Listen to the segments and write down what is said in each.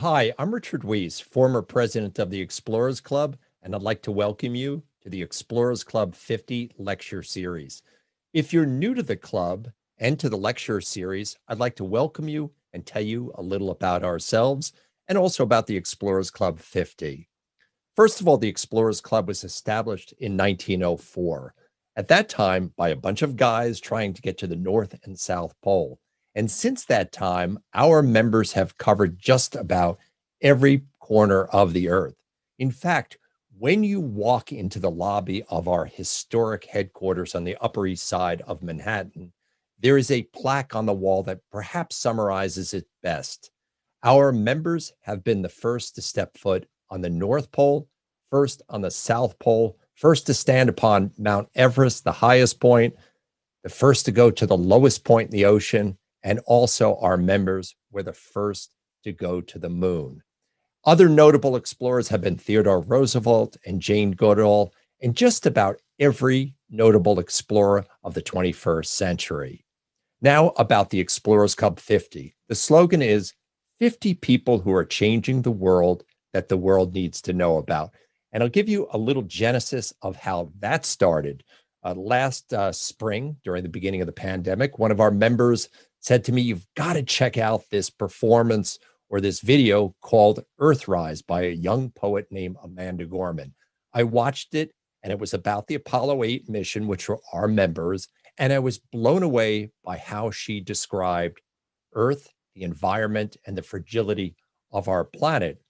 Hi, I'm Richard Weiss, former president of the Explorers Club, and I'd like to welcome you to the Explorers Club 50 lecture series. If you're new to the club and to the lecture series, I'd like to welcome you and tell you a little about ourselves and also about the Explorers Club 50. First of all, the Explorers Club was established in 1904. At that time, by a bunch of guys trying to get to the North and South Pole. And since that time, our members have covered just about every corner of the earth. In fact, when you walk into the lobby of our historic headquarters on the Upper East Side of Manhattan, there is a plaque on the wall that perhaps summarizes it best. Our members have been the first to step foot on the North Pole, first on the South Pole, first to stand upon Mount Everest, the highest point, the first to go to the lowest point in the ocean, and also our members were the first to go to the moon. Other notable explorers have been Theodore Roosevelt and Jane Goodall, and just about every notable explorer of the 21st century. Now, about the Explorers Club 50. The slogan is 50 people who are changing the world that the world needs to know about. And I'll give you a little genesis of how that started. Last spring, during the beginning of the pandemic, one of our members said to me, "You've got to check out this performance or this video called Earthrise by a young poet named Amanda Gorman." I watched it, and it was about the Apollo 8 mission, which were our members. And I was blown away by how she described Earth, the environment, and the fragility of our planet.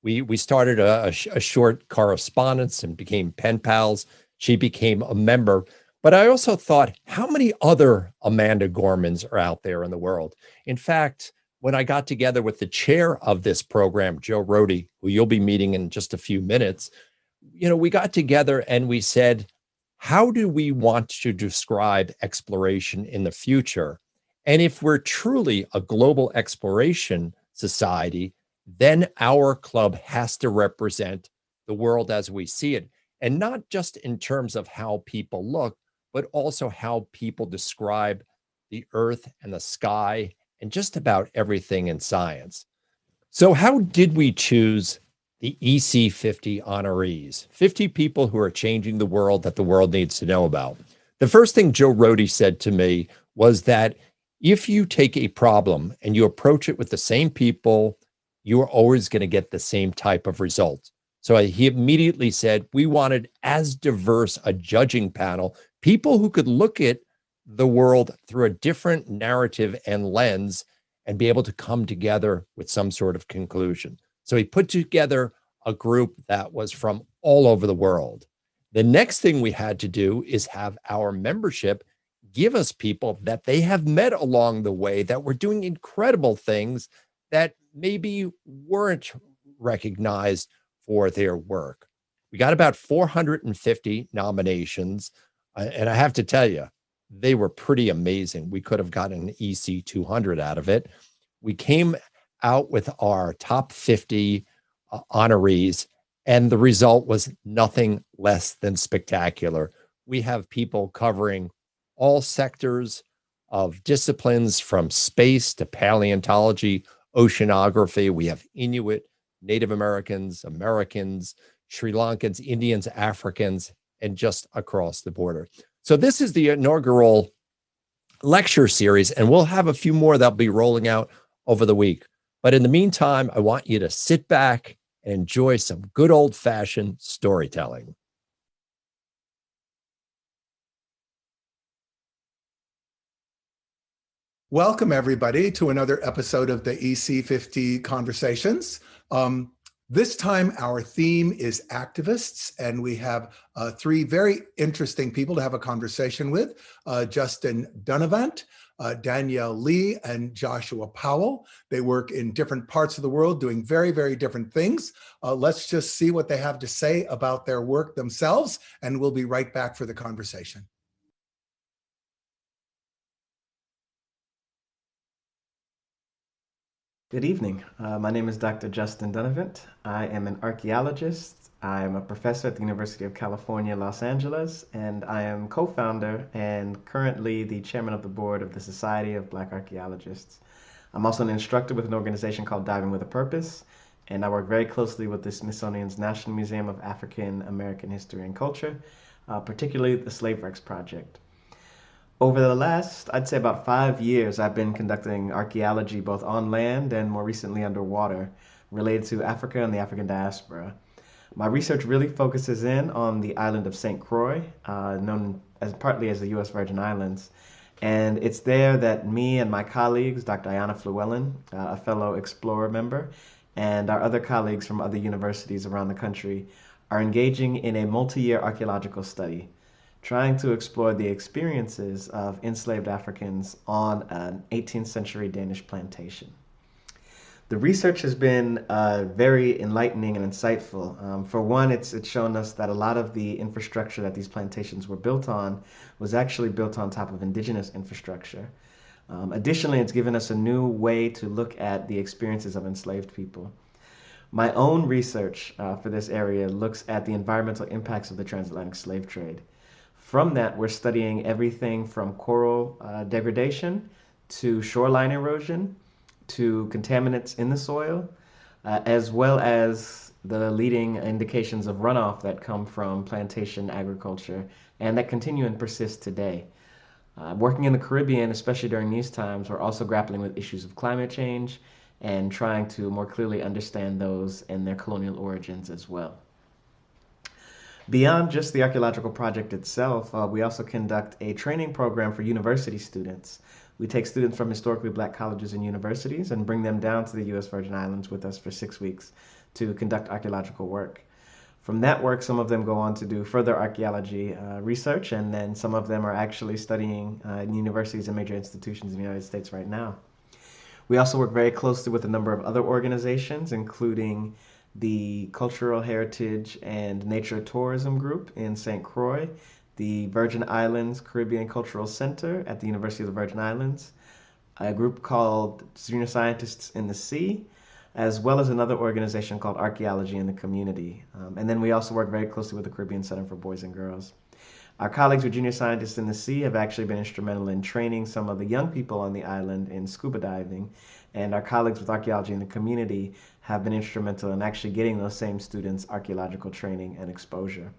We started a short correspondence and became pen pals. She became a member. But I also thought, how many other Amanda Gormans are out there in the world? In fact, when I got together with the chair of this program, Joe Rohde, who you'll be meeting in just a few minutes, we got together and we said, how do we want to describe exploration in the future? And if we're truly a global exploration society, then our club has to represent the world as we see it. And not just in terms of how people look, but also how people describe the earth and the sky and just about everything in science. So, how did we choose the EC50 honorees? 50 people who are changing the world that the world needs to know about. The first thing Joe Rohde said to me was that if you take a problem and you approach it with the same people, you are always going to get the same type of results. So he immediately said, we wanted as diverse a judging panel, people who could look at the world through a different narrative and lens and be able to come together with some sort of conclusion. So he put together a group that was from all over the world. The next thing we had to do is have our membership give us people that they have met along the way that were doing incredible things that maybe weren't recognized for their work. We got about 450 nominations. And I have to tell you, they were pretty amazing. We could have gotten an EC 200 out of it. We came out with our top 50 honorees, and the result was nothing less than spectacular. We have people covering all sectors of disciplines from space to paleontology, oceanography. We have Inuit, Native Americans, Sri Lankans, Indians, Africans, and just across the border. So this is the inaugural lecture series, and we'll have a few more that'll be rolling out over the week. But in the meantime, I want you to sit back and enjoy some good old-fashioned storytelling. Welcome, everybody, to another episode of the EC50 Conversations. This time, our theme is activists, and we have three very interesting people to have a conversation with, Justin Dunavant, Danielle Lee, and Joshua Powell. They work in different parts of the world doing very, very different things. Let's just see what they have to say about their work themselves, and we'll be right back for the conversation. Good evening. My name is Dr. Justin Dunavant. I am an archaeologist. I am a professor at the University of California, Los Angeles, and I am co-founder and currently the chairman of the board of the Society of Black Archaeologists. I'm also an instructor with an organization called Diving with a Purpose, and I work very closely with the Smithsonian's National Museum of African American History and Culture, particularly the Slave Wrecks Project. Over the last, I'd say about 5 years, I've been conducting archaeology both on land and more recently underwater related to Africa and the African diaspora. My research really focuses in on the island of St. Croix, known as partly as the U.S. Virgin Islands. And it's there that me and my colleagues, Dr. Ayanna Flewellen, a fellow Explorer member, and our other colleagues from other universities around the country are engaging in a multi-year archaeological study, trying to explore the experiences of enslaved Africans on an 18th century Danish plantation. The research has been very enlightening and insightful. For one, it's shown us that a lot of the infrastructure that these plantations were built on was actually built on top of indigenous infrastructure. Additionally, it's given us a new way to look at the experiences of enslaved people. My own research for this area looks at the environmental impacts of the transatlantic slave trade. From that, we're studying everything from coral degradation to shoreline erosion, to contaminants in the soil, as well as the leading indications of runoff that come from plantation agriculture and that continue and persist today. Working in the Caribbean, especially during these times, we're also grappling with issues of climate change and trying to more clearly understand those and their colonial origins as well. Beyond just the archaeological project itself, we also conduct a training program for university students. We take students from historically black colleges and universities and bring them down to the U.S. Virgin Islands with us for 6 weeks to conduct archaeological work. From that work, some of them go on to do further archaeology research, and then some of them are actually studying in universities and major institutions in the United States right now. We also work very closely with a number of other organizations, including the Cultural Heritage and Nature Tourism Group in St. Croix, the Virgin Islands Caribbean Cultural Center at the University of the Virgin Islands, a group called Junior Scientists in the Sea, as well as another organization called Archaeology in the Community. And then we also work very closely with the Caribbean Center for Boys and Girls. Our colleagues with Junior Scientists in the Sea have actually been instrumental in training some of the young people on the island in scuba diving, and our colleagues with Archaeology in the Community have been instrumental in actually getting those same students archaeological training and exposure.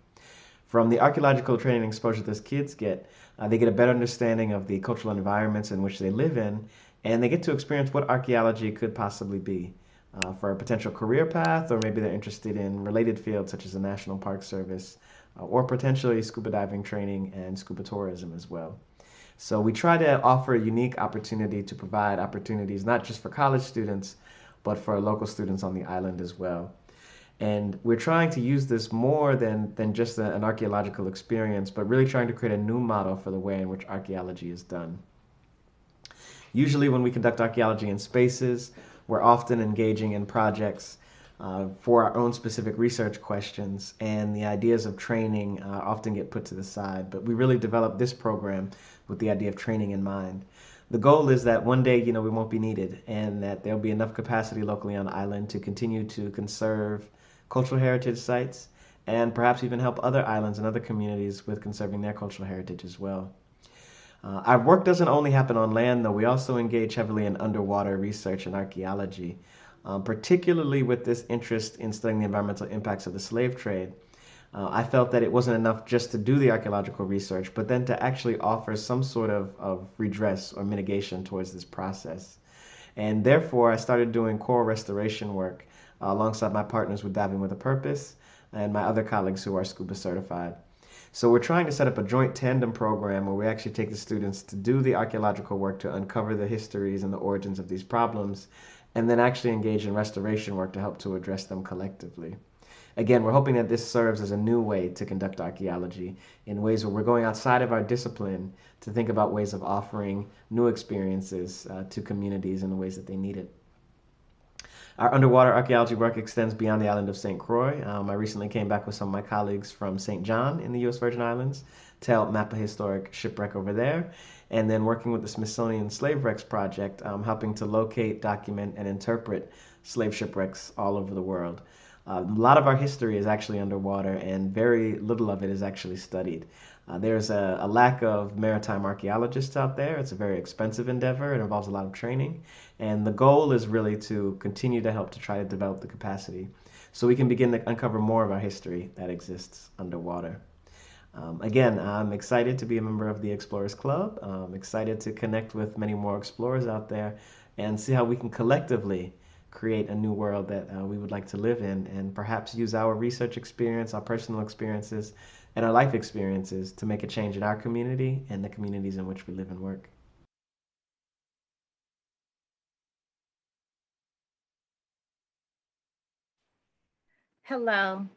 From the archaeological training and exposure those kids get, they get a better understanding of the cultural environments in which they live in, and they get to experience what archaeology could possibly be for a potential career path, or maybe they're interested in related fields such as the National Park Service, or potentially scuba diving training and scuba tourism as well. So we try to offer a unique opportunity to provide opportunities not just for college students, but for local students on the island as well. And we're trying to use this more than just an archaeological experience, but really trying to create a new model for the way in which archaeology is done. Usually when we conduct archaeology in spaces, we're often engaging in projects for our own specific research questions, and the ideas of training often get put to the side. But we really developed this program with the idea of training in mind. The goal is that one day, we won't be needed, and that there'll be enough capacity locally on the island to continue to conserve cultural heritage sites, and perhaps even help other islands and other communities with conserving their cultural heritage as well. Our work doesn't only happen on land, though. We also engage heavily in underwater research and archaeology, particularly with this interest in studying the environmental impacts of the slave trade. I felt that it wasn't enough just to do the archaeological research, but then to actually offer some sort of redress or mitigation towards this process. And therefore, I started doing coral restoration work alongside my partners with Diving with a Purpose and my other colleagues who are scuba certified. So we're trying to set up a joint tandem program where we actually take the students to do the archaeological work to uncover the histories and the origins of these problems, and then actually engage in restoration work to help to address them collectively. Again, we're hoping that this serves as a new way to conduct archaeology in ways where we're going outside of our discipline to think about ways of offering new experiences to communities in the ways that they need it. Our underwater archaeology work extends beyond the island of St. Croix. I recently came back with some of my colleagues from St. John in the U.S. Virgin Islands to help map a historic shipwreck over there, and then working with the Smithsonian Slave Wrecks Project, helping to locate, document, and interpret slave shipwrecks all over the world. A lot of our history is actually underwater, and very little of it is actually studied. There's a lack of maritime archaeologists out there. It's a very expensive endeavor. It involves a lot of training. And the goal is really to continue to help to try to develop the capacity so we can begin to uncover more of our history that exists underwater. Again, I'm excited to be a member of the Explorers Club. I'm excited to connect with many more explorers out there and see how we can collectively create a new world that we would like to live in, and perhaps use our research experience, our personal experiences, and our life experiences to make a change in our community and the communities in which we live and work. Hello.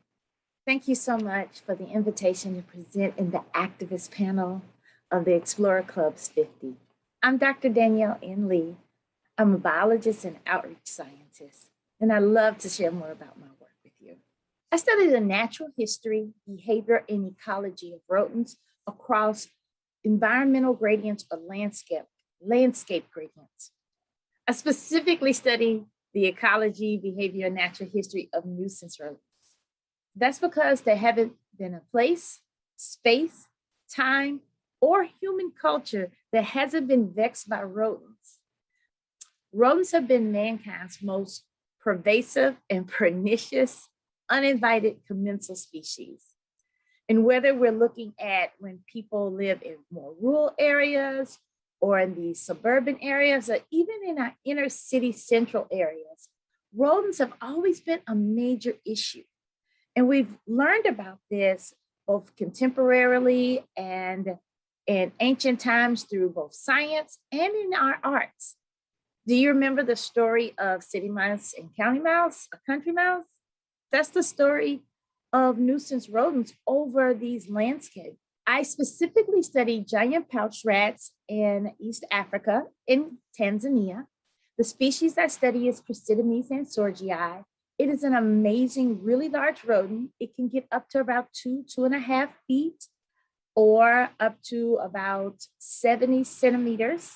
Thank you so much for the invitation to present in the activist panel of the Explorer Club's 50. I'm Dr. Danielle N. Lee. I'm a biologist and outreach scientist, and I love to share more about my work with you. I study the natural history, behavior, and ecology of rodents across environmental gradients or landscape gradients. I specifically study the ecology, behavior, and natural history of nuisance rodents. That's because there haven't been a place, space, time, or human culture that hasn't been vexed by rodents. Rodents have been mankind's most pervasive and pernicious, uninvited commensal species. And whether we're looking at when people live in more rural areas or in the suburban areas, or even in our inner city central areas, rodents have always been a major issue. And we've learned about this both contemporarily and in ancient times through both science and in our arts. Do you remember the story of city mouse and county mouse, or country mouse? That's the story of nuisance rodents over these landscapes. I specifically studied giant pouch rats in East Africa, in Tanzania. The species I study is Chrysitomys ansorgii. It is an amazing, really large rodent. It can get up to about 2.5 feet, or up to about 70 centimeters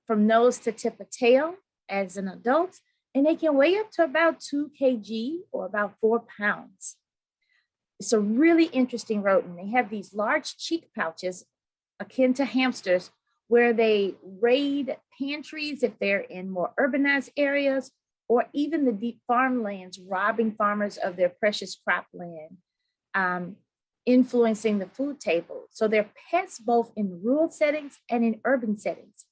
from nose to tip of tail as an adult. And they can weigh up to about 2 kg or about 4 pounds. It's a really interesting rodent. They have these large cheek pouches akin to hamsters where they raid pantries if they're in more urbanized areas, or even the deep farmlands, robbing farmers of their precious cropland, influencing the food table. So they're pests both in rural settings and in urban settings.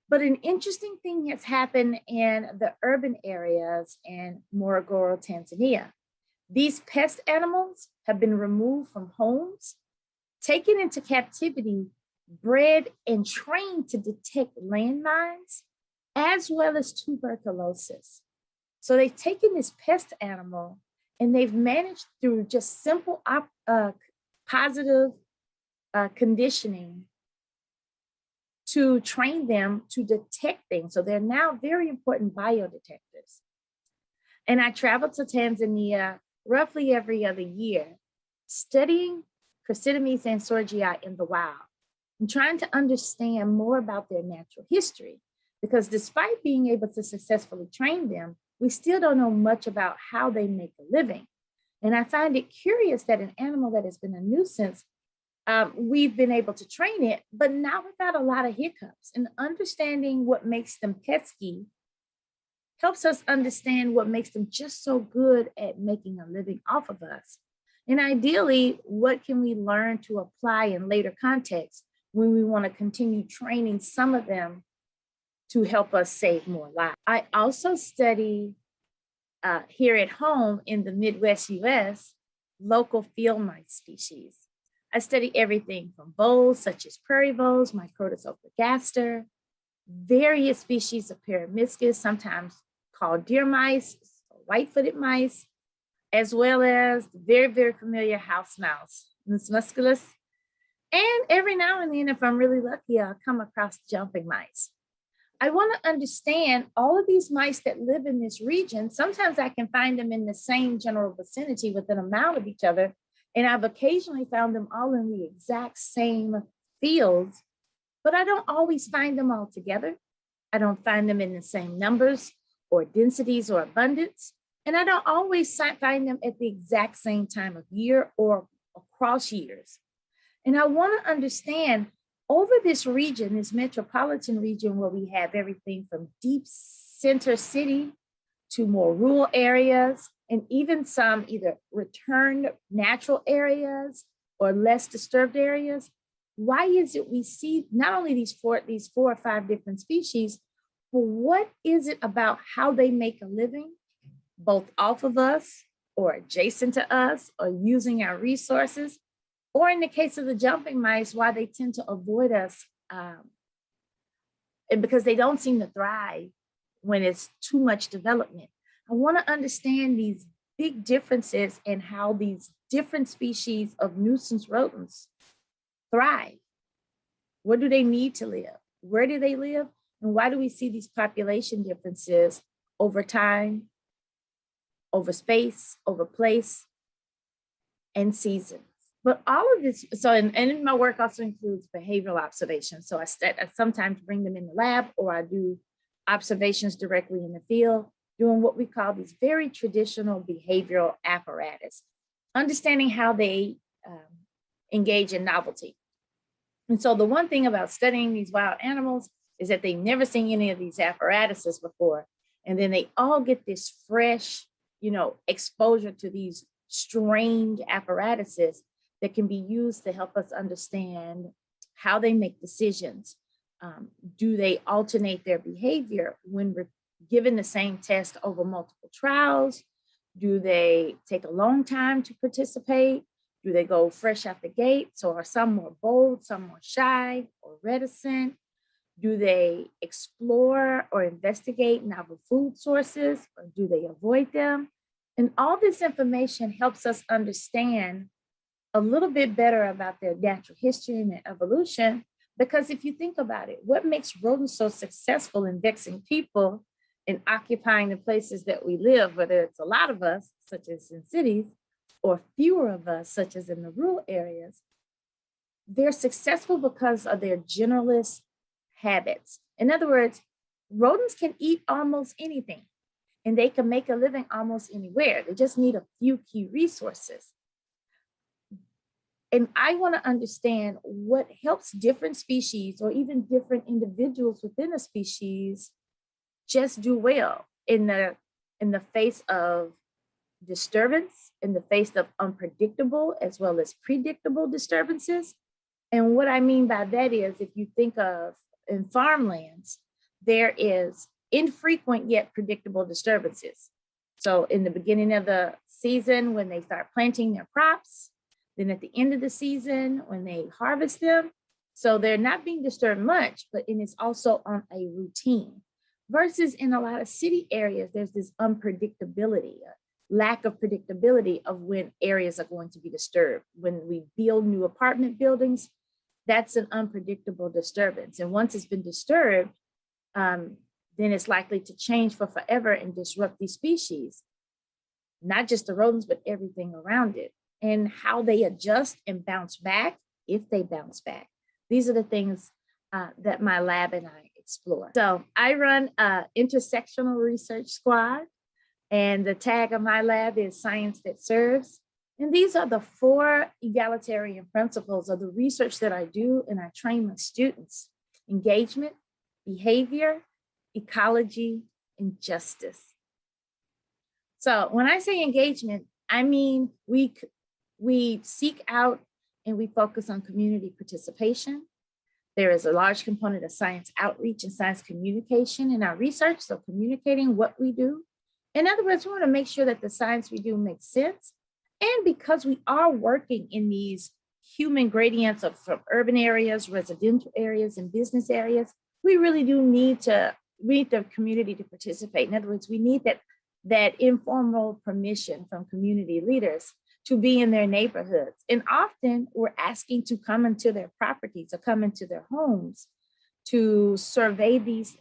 But an interesting thing has happened in the urban areas in Morogoro, Tanzania. These pest animals have been removed from homes, taken into captivity, bred and trained to detect landmines, as well as tuberculosis. So they've taken this pest animal and they've managed through just simple positive conditioning to train them to detect things. So they're now very important biodetectors. And I travel to Tanzania roughly every other year, studying Chrysitomys ansorgii in the wild and trying to understand more about their natural history. Because despite being able to successfully train them, we still don't know much about how they make a living. And I find it curious that an animal that has been a nuisance, we've been able to train it, but not without a lot of hiccups. And understanding what makes them pesky helps us understand what makes them just so good at making a living off of us. And ideally, what can we learn to apply in later contexts when we want to continue training some of them to help us save more lives? I also study here at home in the Midwest US, local field mice species. I study everything from voles, such as prairie voles, Microtus obligaster, various species of Peromyscus, sometimes called deer mice, white-footed mice, as well as the very, very familiar house mouse, Mus musculus. And every now and then, if I'm really lucky, I'll come across jumping mice. I want to understand all of these mice that live in this region. Sometimes I can find them in the same general vicinity within a mile of each other. And I've occasionally found them all in the exact same fields, but I don't always find them all together. I don't find them in the same numbers or densities or abundance. And I don't always find them at the exact same time of year or across years. And I want to understand over this region, this metropolitan region, where we have everything from deep center city to more rural areas, and even some either returned natural areas or less disturbed areas. Why is it we see not only these four or five different species, but what is it about how they make a living, both off of us or adjacent to us or using our resources, or in the case of the jumping mice, why they tend to avoid us, and because they don't seem to thrive when it's too much development. I want to understand these big differences in how these different species of nuisance rodents thrive. What do they need to live? Where do they live? And why do we see these population differences over time, over space, over place, and season? But all of this, and my work also includes behavioral observations. So I sometimes bring them in the lab, or I do observations directly in the field, doing what we call these very traditional behavioral apparatus, understanding how they engage in novelty. And so the one thing about studying these wild animals is that they've never seen any of these apparatuses before. And then they all get this fresh, exposure to these strange apparatuses that can be used to help us understand how they make decisions. Do they alternate their behavior when we're given the same test over multiple trials? Do they take a long time to participate? Do they go fresh out the gate? So are some more bold, some more shy or reticent? Do they explore or investigate novel food sources, or do they avoid them? And all this information helps us understand a little bit better about their natural history and their evolution. Because if you think about it, what makes rodents so successful in vexing people and occupying the places that we live, whether it's a lot of us, such as in cities, or fewer of us, such as in the rural areas, they're successful because of their generalist habits. In other words, rodents can eat almost anything, and they can make a living almost anywhere. They just need a few key resources. And I want to understand what helps different species or even different individuals within a species just do well in the face of disturbance, in the face of unpredictable as well as predictable disturbances. And what I mean by that is, if you think of in farmlands, there is infrequent yet predictable disturbances. So in the beginning of the season, when they start planting their crops, then at the end of the season, when they harvest them, so they're not being disturbed much, but it's also on a routine. Versus in a lot of city areas, there's this unpredictability, lack of predictability of when areas are going to be disturbed. When we build new apartment buildings, that's an unpredictable disturbance. And once it's been disturbed, then it's likely to change for forever and disrupt these species, not just the rodents, but everything around it. And how they adjust and bounce back, if they bounce back. These are the things that my lab and I explore. So I run an intersectional research squad, and the tag of my lab is Science That Serves. And these are the 4 egalitarian principles of the research that I do and I train my students: engagement, behavior, ecology, and justice. So when I say engagement, I mean we seek out and we focus on community participation. There is a large component of science outreach and science communication in our research, so communicating what we do. In other words, we want to make sure that the science we do makes sense. And because we are working in these human gradients from urban areas, residential areas, and business areas, we really do need the community to participate. In other words, we need that informal permission from community leaders to be in their neighborhoods. And often we're asking to come into their properties or come into their homes to survey these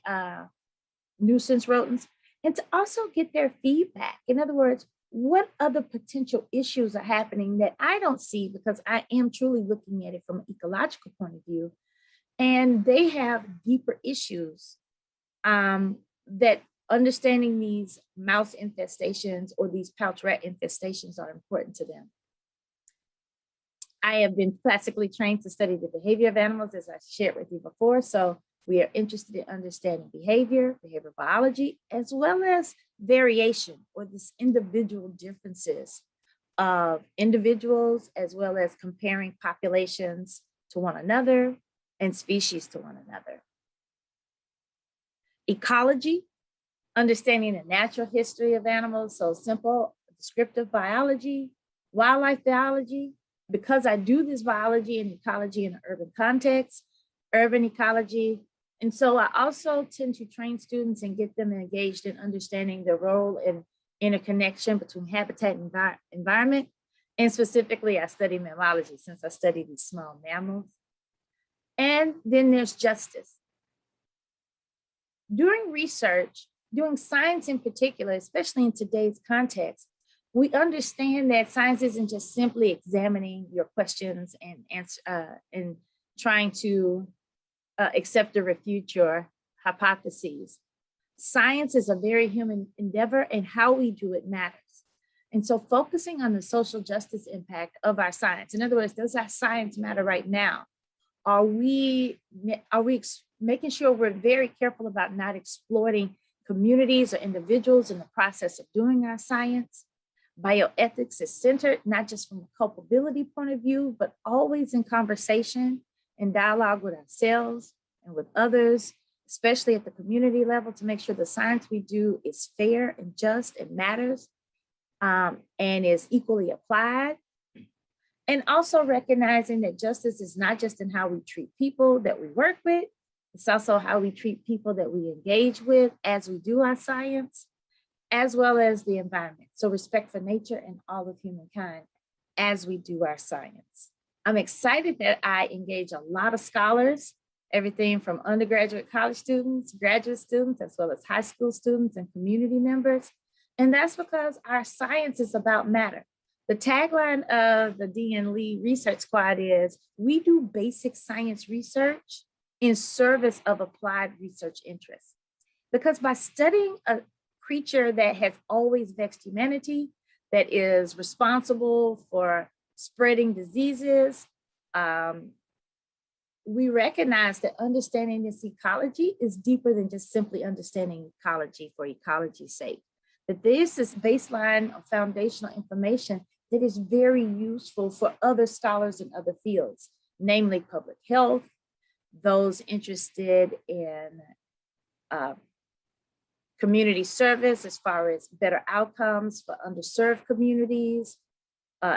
nuisance rodents and to also get their feedback. In other words, what other potential issues are happening that I don't see because I am truly looking at it from an ecological point of view. And they have deeper issues that understanding these mouse infestations or these pouch rat infestations are important to them. I have been classically trained to study the behavior of animals, as I shared with you before. So we are interested in understanding behavior, behavioral biology, as well as variation or this individual differences of individuals, as well as comparing populations to one another and species to one another. Ecology, understanding the natural history of animals, so simple descriptive biology, wildlife biology. Because I do this biology and ecology in an urban context, urban ecology. And so I also tend to train students and get them engaged in understanding the role and interconnection between habitat and environment. And specifically, I study mammalogy since I study these small mammals. And then there's justice. During research, doing science in particular, especially in today's context, we understand that science isn't just simply examining your questions and and trying to accept or refute your hypotheses. Science is a very human endeavor, and how we do it matters. And so focusing on the social justice impact of our science, in other words, does our science matter right now? Are we making sure we're very careful about not exploiting communities or individuals in the process of doing our science? Bioethics is centered not just from a culpability point of view, but always in conversation and dialogue with ourselves and with others, especially at the community level, to make sure the science we do is fair and just and matters and is equally applied. And also recognizing that justice is not just in how we treat people that we work with, it's also how we treat people that we engage with as we do our science, as well as the environment. So respect for nature and all of humankind as we do our science. I'm excited that I engage a lot of scholars, everything from undergraduate college students, graduate students, as well as high school students and community members. And that's because our science is about matter. The tagline of the D.N. Lee Research Squad is, we do basic science research in service of applied research interests. Because by studying a creature that has always vexed humanity, that is responsible for spreading diseases, we recognize that understanding this ecology is deeper than just simply understanding ecology for ecology's sake. That this is baseline or foundational information that is very useful for other scholars in other fields, namely public health, those interested in community service as far as better outcomes for underserved communities,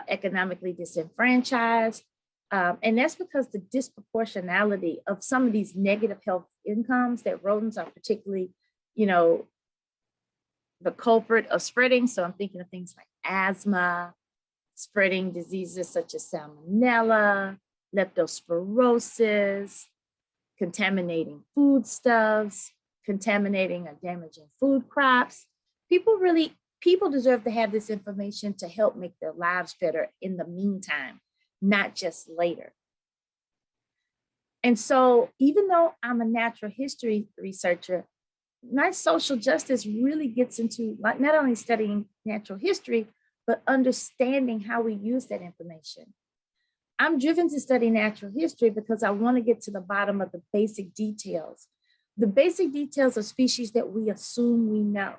economically disenfranchised. And that's because the disproportionality of some of these negative health incomes that rodents are particularly, the culprit of spreading. So I'm thinking of things like asthma, spreading diseases such as salmonella, leptospirosis, contaminating foodstuffs, contaminating or damaging food crops. People deserve to have this information to help make their lives better in the meantime, not just later. And so even though I'm a natural history researcher, my social justice really gets into not only studying natural history, but understanding how we use that information. I'm driven to study natural history because I want to get to the bottom of the basic details of species that we assume we know.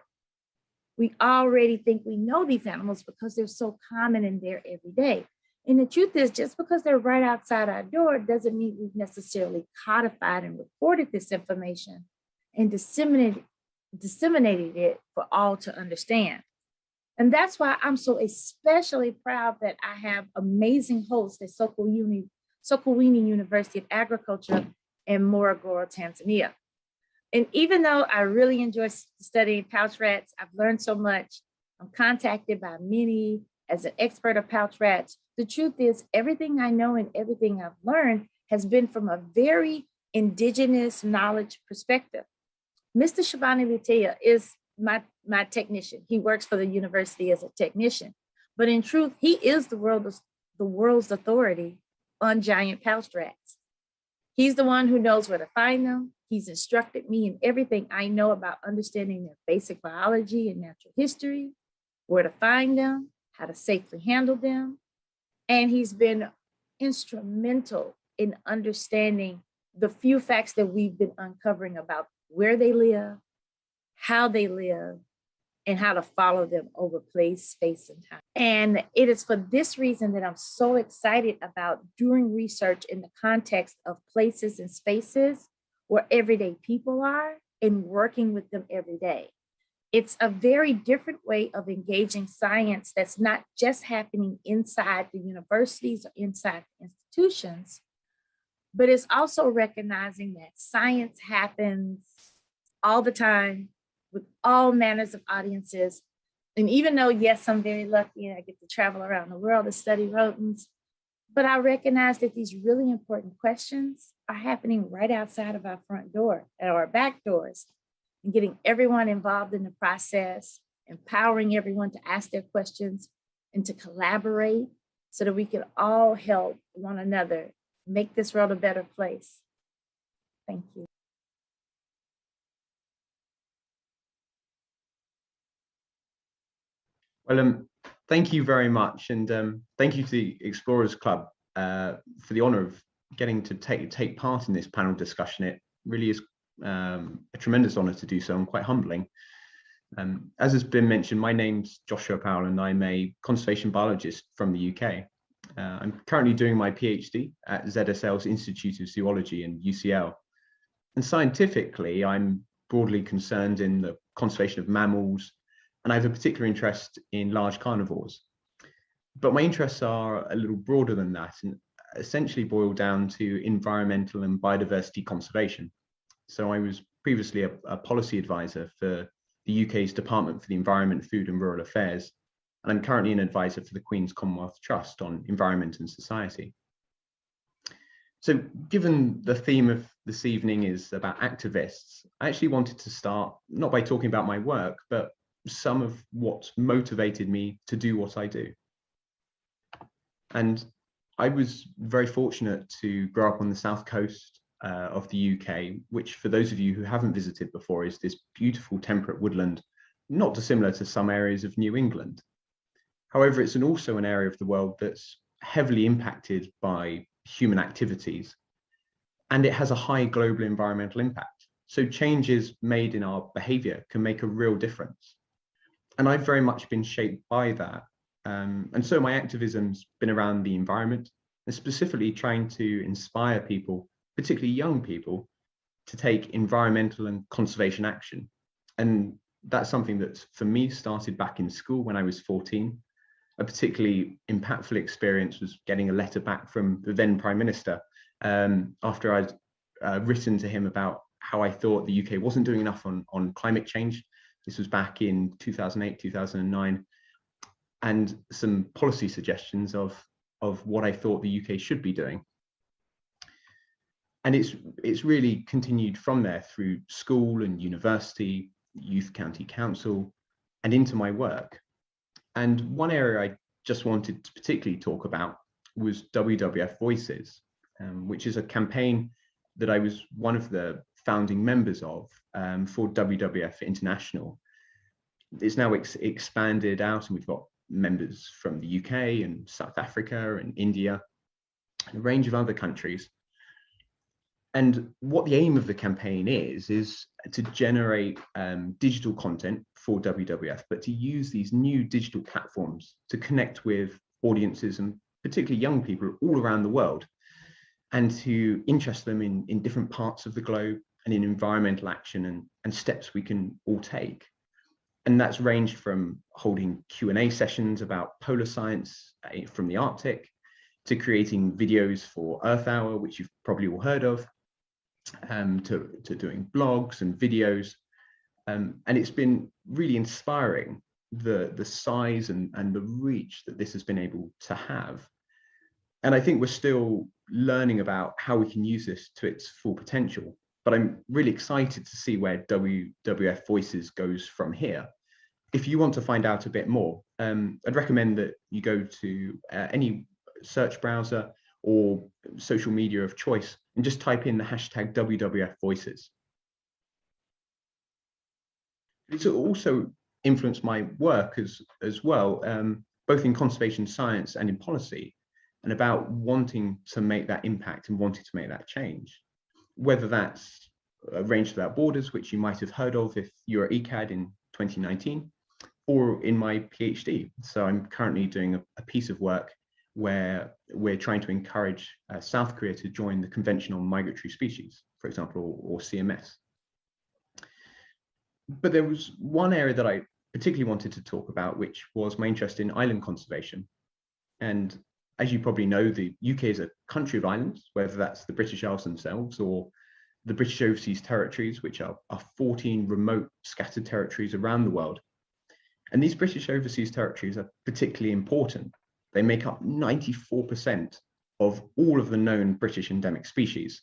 We already think we know these animals because they're so common and they're every day. And the truth is, just because they're right outside our door doesn't mean we've necessarily codified and recorded this information and disseminated it for all to understand. And that's why I'm so especially proud that I have amazing hosts at Sokoine University of Agriculture in Morogoro, Tanzania. And even though I really enjoy studying pouch rats, I've learned so much. I'm contacted by many as an expert of pouch rats. The truth is, everything I know and everything I've learned has been from a very indigenous knowledge perspective. Mr. Shabani Lutea is my technician. He works for the university as a technician, but in truth, he is the world's authority on giant pouch rats. He's the one who knows where to find them. He's instructed me in everything I know about understanding their basic biology and natural history, where to find them, how to safely handle them. And he's been instrumental in understanding the few facts that we've been uncovering about where they live, how they live, and how to follow them over place, space, and time. And it is for this reason that I'm so excited about doing research in the context of places and spaces where everyday people are and working with them every day. It's a very different way of engaging science that's not just happening inside the universities or inside the institutions, but it's also recognizing that science happens all the time with all manners of audiences. And even though, yes, I'm very lucky and I get to travel around the world to study rodents, but I recognize that these really important questions are happening right outside of our front door or our back doors, and getting everyone involved in the process, empowering everyone to ask their questions and to collaborate so that we can all help one another make this world a better place. Thank you. Well, thank you very much, and thank you to the Explorers Club for the honour of getting to take part in this panel discussion. It really is a tremendous honour to do so, and quite humbling. As has been mentioned, my name's Joshua Powell, and I'm a conservation biologist from the UK. I'm currently doing my PhD at ZSL's Institute of Zoology in UCL. And scientifically, I'm broadly concerned in the conservation of mammals, and I have a particular interest in large carnivores. But my interests are a little broader than that and essentially boil down to environmental and biodiversity conservation. So I was previously a policy advisor for the UK's Department for the Environment, Food and Rural Affairs, and I'm currently an advisor for the Queen's Commonwealth Trust on Environment and Society. So given the theme of this evening is about activists, I actually wanted to start not by talking about my work, but some of what motivated me to do what I do. And I was very fortunate to grow up on the south coast of the UK, which for those of you who haven't visited before is this beautiful temperate woodland, not dissimilar to some areas of New England. However, it's also an area of the world that's heavily impacted by human activities, and it has a high global environmental impact. So changes made in our behavior can make a real difference. And I've very much been shaped by that. And so my activism's been around the environment, and specifically trying to inspire people, particularly young people, to take environmental and conservation action. And that's something that for me started back in school when I was 14. A particularly impactful experience was getting a letter back from the then Prime Minister after I'd written to him about how I thought the UK wasn't doing enough on climate change. This was back in 2008, 2009, and some policy suggestions of what I thought the UK should be doing. And it's really continued from there through school and university, youth county council, and into my work. And one area I just wanted to particularly talk about was Wwf Voices, which is a campaign that I was one of the founding members of for WWF International. It's now expanded out, and we've got members from the UK and South Africa and India, and a range of other countries. And what the aim of the campaign is to generate digital content for WWF, but to use these new digital platforms to connect with audiences, and particularly young people all around the world, and to interest them in different parts of the globe and in environmental action and steps we can all take. And that's ranged from holding Q&A sessions about polar science from the Arctic, to creating videos for Earth Hour, which you've probably all heard of, to doing blogs and videos. And it's been really inspiring, the size and the reach that this has been able to have. And I think we're still learning about how we can use this to its full potential. But I'm really excited to see where WWF Voices goes from here. If you want to find out a bit more, I'd recommend that you go to any search browser or social media of choice and just type in the hashtag WWF Voices. It's also influenced my work as well, both in conservation science and in policy, and about wanting to make that impact and wanting to make that change. Whether that's Range Without Borders, which you might have heard of if you're at ECAD in 2019, or in my PhD. So I'm currently doing a piece of work where we're trying to encourage South Korea to join the Convention on Migratory Species, for example, or CMS. But there was one area that I particularly wanted to talk about, which was my interest in island conservation. And as you probably know, the UK is a country of islands, whether that's the British Isles themselves or the British Overseas Territories, which are 14 remote scattered territories around the world. And these British Overseas Territories are particularly important. They make up 94% of all of the known British endemic species.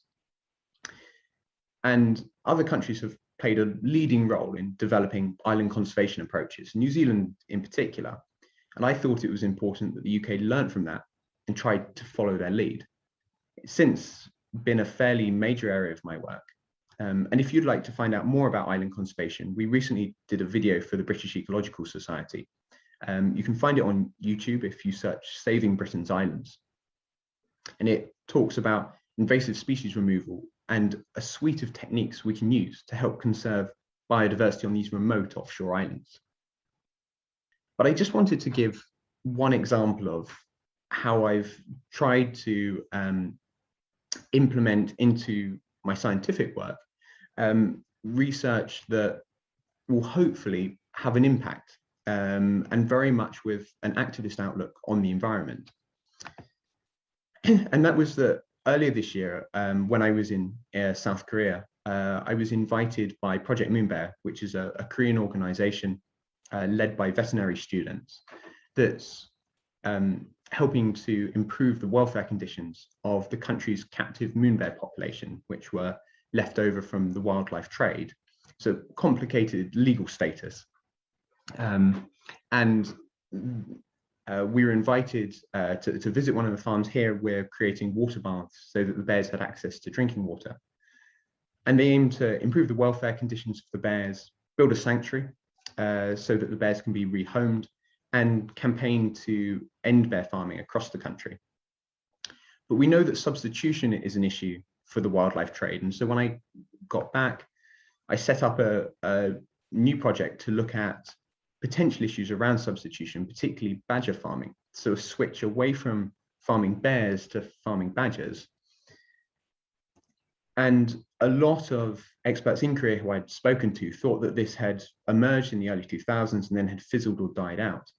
And other countries have played a leading role in developing island conservation approaches, New Zealand in particular. And I thought it was important that the UK learned from that and tried to follow their lead. It's since been a fairly major area of my work. And if you'd like to find out more about island conservation, we recently did a video for the British Ecological Society. You can find it on YouTube if you search Saving Britain's Islands. And it talks about invasive species removal and a suite of techniques we can use to help conserve biodiversity on these remote offshore islands. But I just wanted to give one example of how I've tried to implement into my scientific work research that will hopefully have an impact and very much with an activist outlook on the environment. And that was that earlier this year, when I was in South Korea, I was invited by Project Moonbear, which is a Korean organization led by veterinary students that's helping to improve the welfare conditions of the country's captive moon bear population, which were left over from the wildlife trade. So complicated legal status. We were invited to visit one of the farms here. We're creating water baths so that the bears had access to drinking water. And they aim to improve the welfare conditions of the bears, build a sanctuary so that the bears can be rehomed, and campaign to end bear farming across the country. But we know that substitution is an issue for the wildlife trade. And so when I got back, I set up a new project to look at potential issues around substitution, particularly badger farming. So a switch away from farming bears to farming badgers. And a lot of experts in Korea who I'd spoken to thought that this had emerged in the early 2000s and then had fizzled or died out.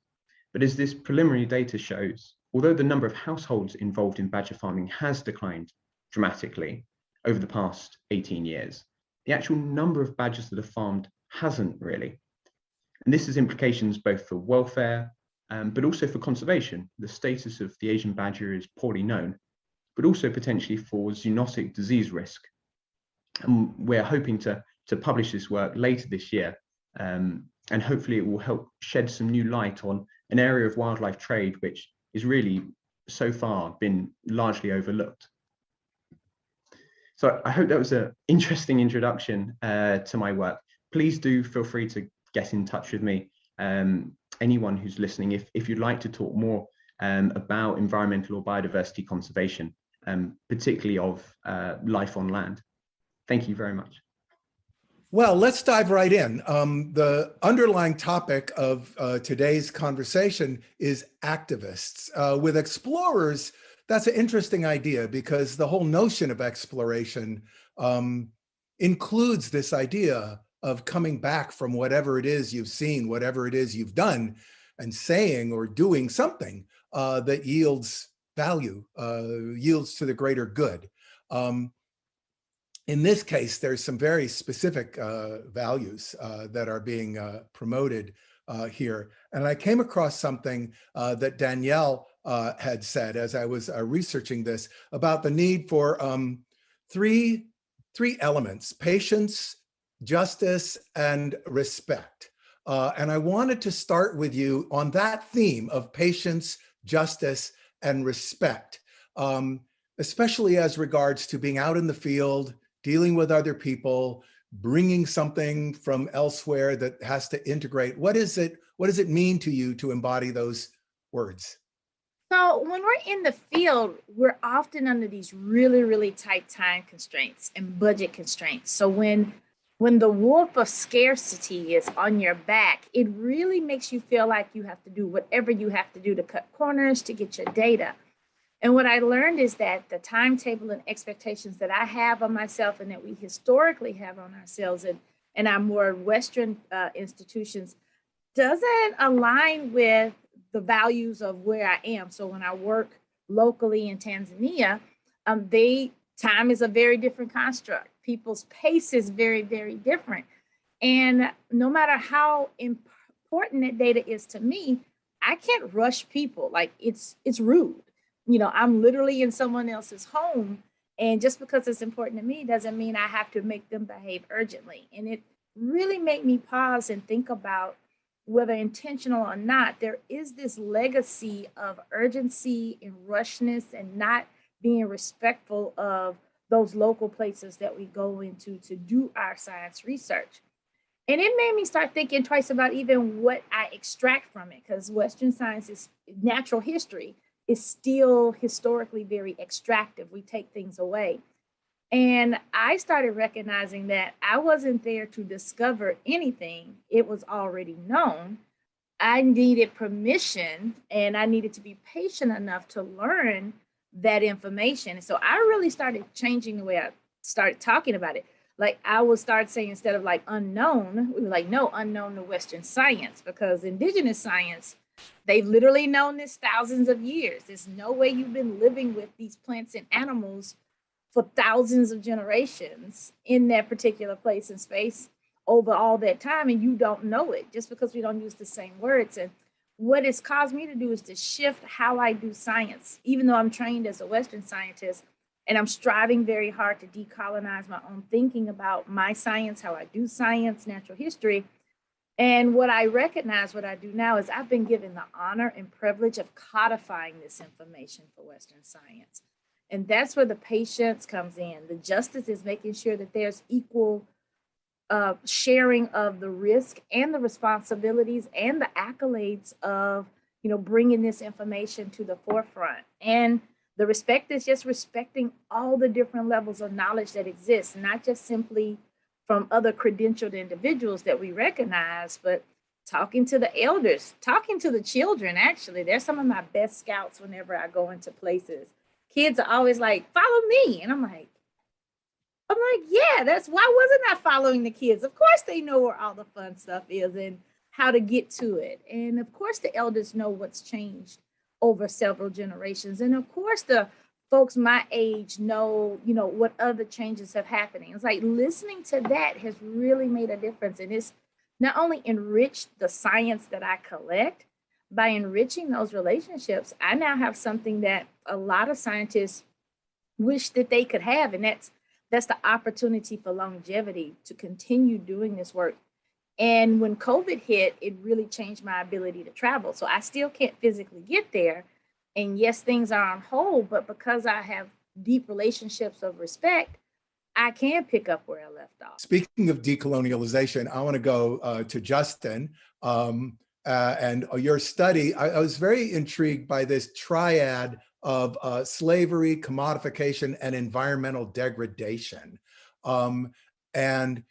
But as this preliminary data shows, although the number of households involved in badger farming has declined dramatically over the past 18 years, the actual number of badgers that are farmed hasn't really. And this has implications both for welfare, but also for conservation. The status of the Asian badger is poorly known, but also potentially for zoonotic disease risk. And we're hoping to publish this work later this year, and hopefully it will help shed some new light on an area of wildlife trade which is really so far been largely overlooked. So I hope that was an interesting introduction to my work. Please do feel free to get in touch with me, anyone who's listening, if you'd like to talk more about environmental or biodiversity conservation, particularly of life on land. Thank you very much. Well, let's dive right in. The underlying topic of today's conversation is activists. With explorers, that's an interesting idea because the whole notion of exploration includes this idea of coming back from whatever it is you've seen, whatever it is you've done, and saying or doing something that yields value, yields to the greater good. In this case, there's some very specific values that are being promoted here. And I came across something that Danielle had said as I was researching this about the need for three elements: patience, justice, and respect. And I wanted to start with you on that theme of patience, justice, and respect. especially as regards to being out in the field, dealing with other people, bringing something from elsewhere that has to integrate? What does it mean to you to embody those words? So when we're in the field, we're often under these really, really tight time constraints and budget constraints. So when the wolf of scarcity is on your back, it really makes you feel like you have to do whatever you have to do to cut corners to get your data. And what I learned is that the timetable and expectations that I have on myself and that we historically have on ourselves and our more Western institutions doesn't align with the values of where I am. So when I work locally in Tanzania, time is a very different construct. People's pace is very, very different. And no matter how important that data is to me, I can't rush people. Like it's rude. I'm literally in someone else's home. And just because it's important to me doesn't mean I have to make them behave urgently. And it really made me pause and think about whether intentional or not, there is this legacy of urgency and rushness and not being respectful of those local places that we go into to do our science research. And it made me start thinking twice about even what I extract from it, because Western science is natural history is still historically very extractive. We take things away. And I started recognizing that I wasn't there to discover anything, it was already known. I needed permission and I needed to be patient enough to learn that information. So I really started changing the way I started talking about it. Like I would start saying, instead of like unknown, we were like, no, unknown to Western science, because indigenous science, they've literally known this thousands of years. There's no way you've been living with these plants and animals for thousands of generations in that particular place and space over all that time, and you don't know it just because we don't use the same words. And what it's caused me to do is to shift how I do science, even though I'm trained as a Western scientist, and I'm striving very hard to decolonize my own thinking about my science, how I do science, natural history. And what I recognize, what I do now is I've been given the honor and privilege of codifying this information for Western science. And that's where the patience comes in. The justice is making sure that there's equal sharing of the risk and the responsibilities and the accolades of, bringing this information to the forefront. And the respect is just respecting all the different levels of knowledge that exist, not just simply from other credentialed individuals that we recognize, but talking to the elders, talking to the children. Actually, they're some of my best scouts whenever I go into places. Kids are always like, follow me. And I'm like, yeah, that's why wasn't I following the kids? Of course they know where all the fun stuff is and how to get to it. And of course the elders know what's changed over several generations. And of course the folks my age know, what other changes have happened. It's like listening to that has really made a difference. And it's not only enriched the science that I collect, by enriching those relationships, I now have something that a lot of scientists wish that they could have. And that's the opportunity for longevity to continue doing this work. And when COVID hit, it really changed my ability to travel. So I still can't physically get there. And yes, things are on hold, but because I have deep relationships of respect, I can pick up where I left off. Speaking of decolonialization, I want to go to Justin. And your study, I was very intrigued by this triad of slavery, commodification, and environmental degradation. And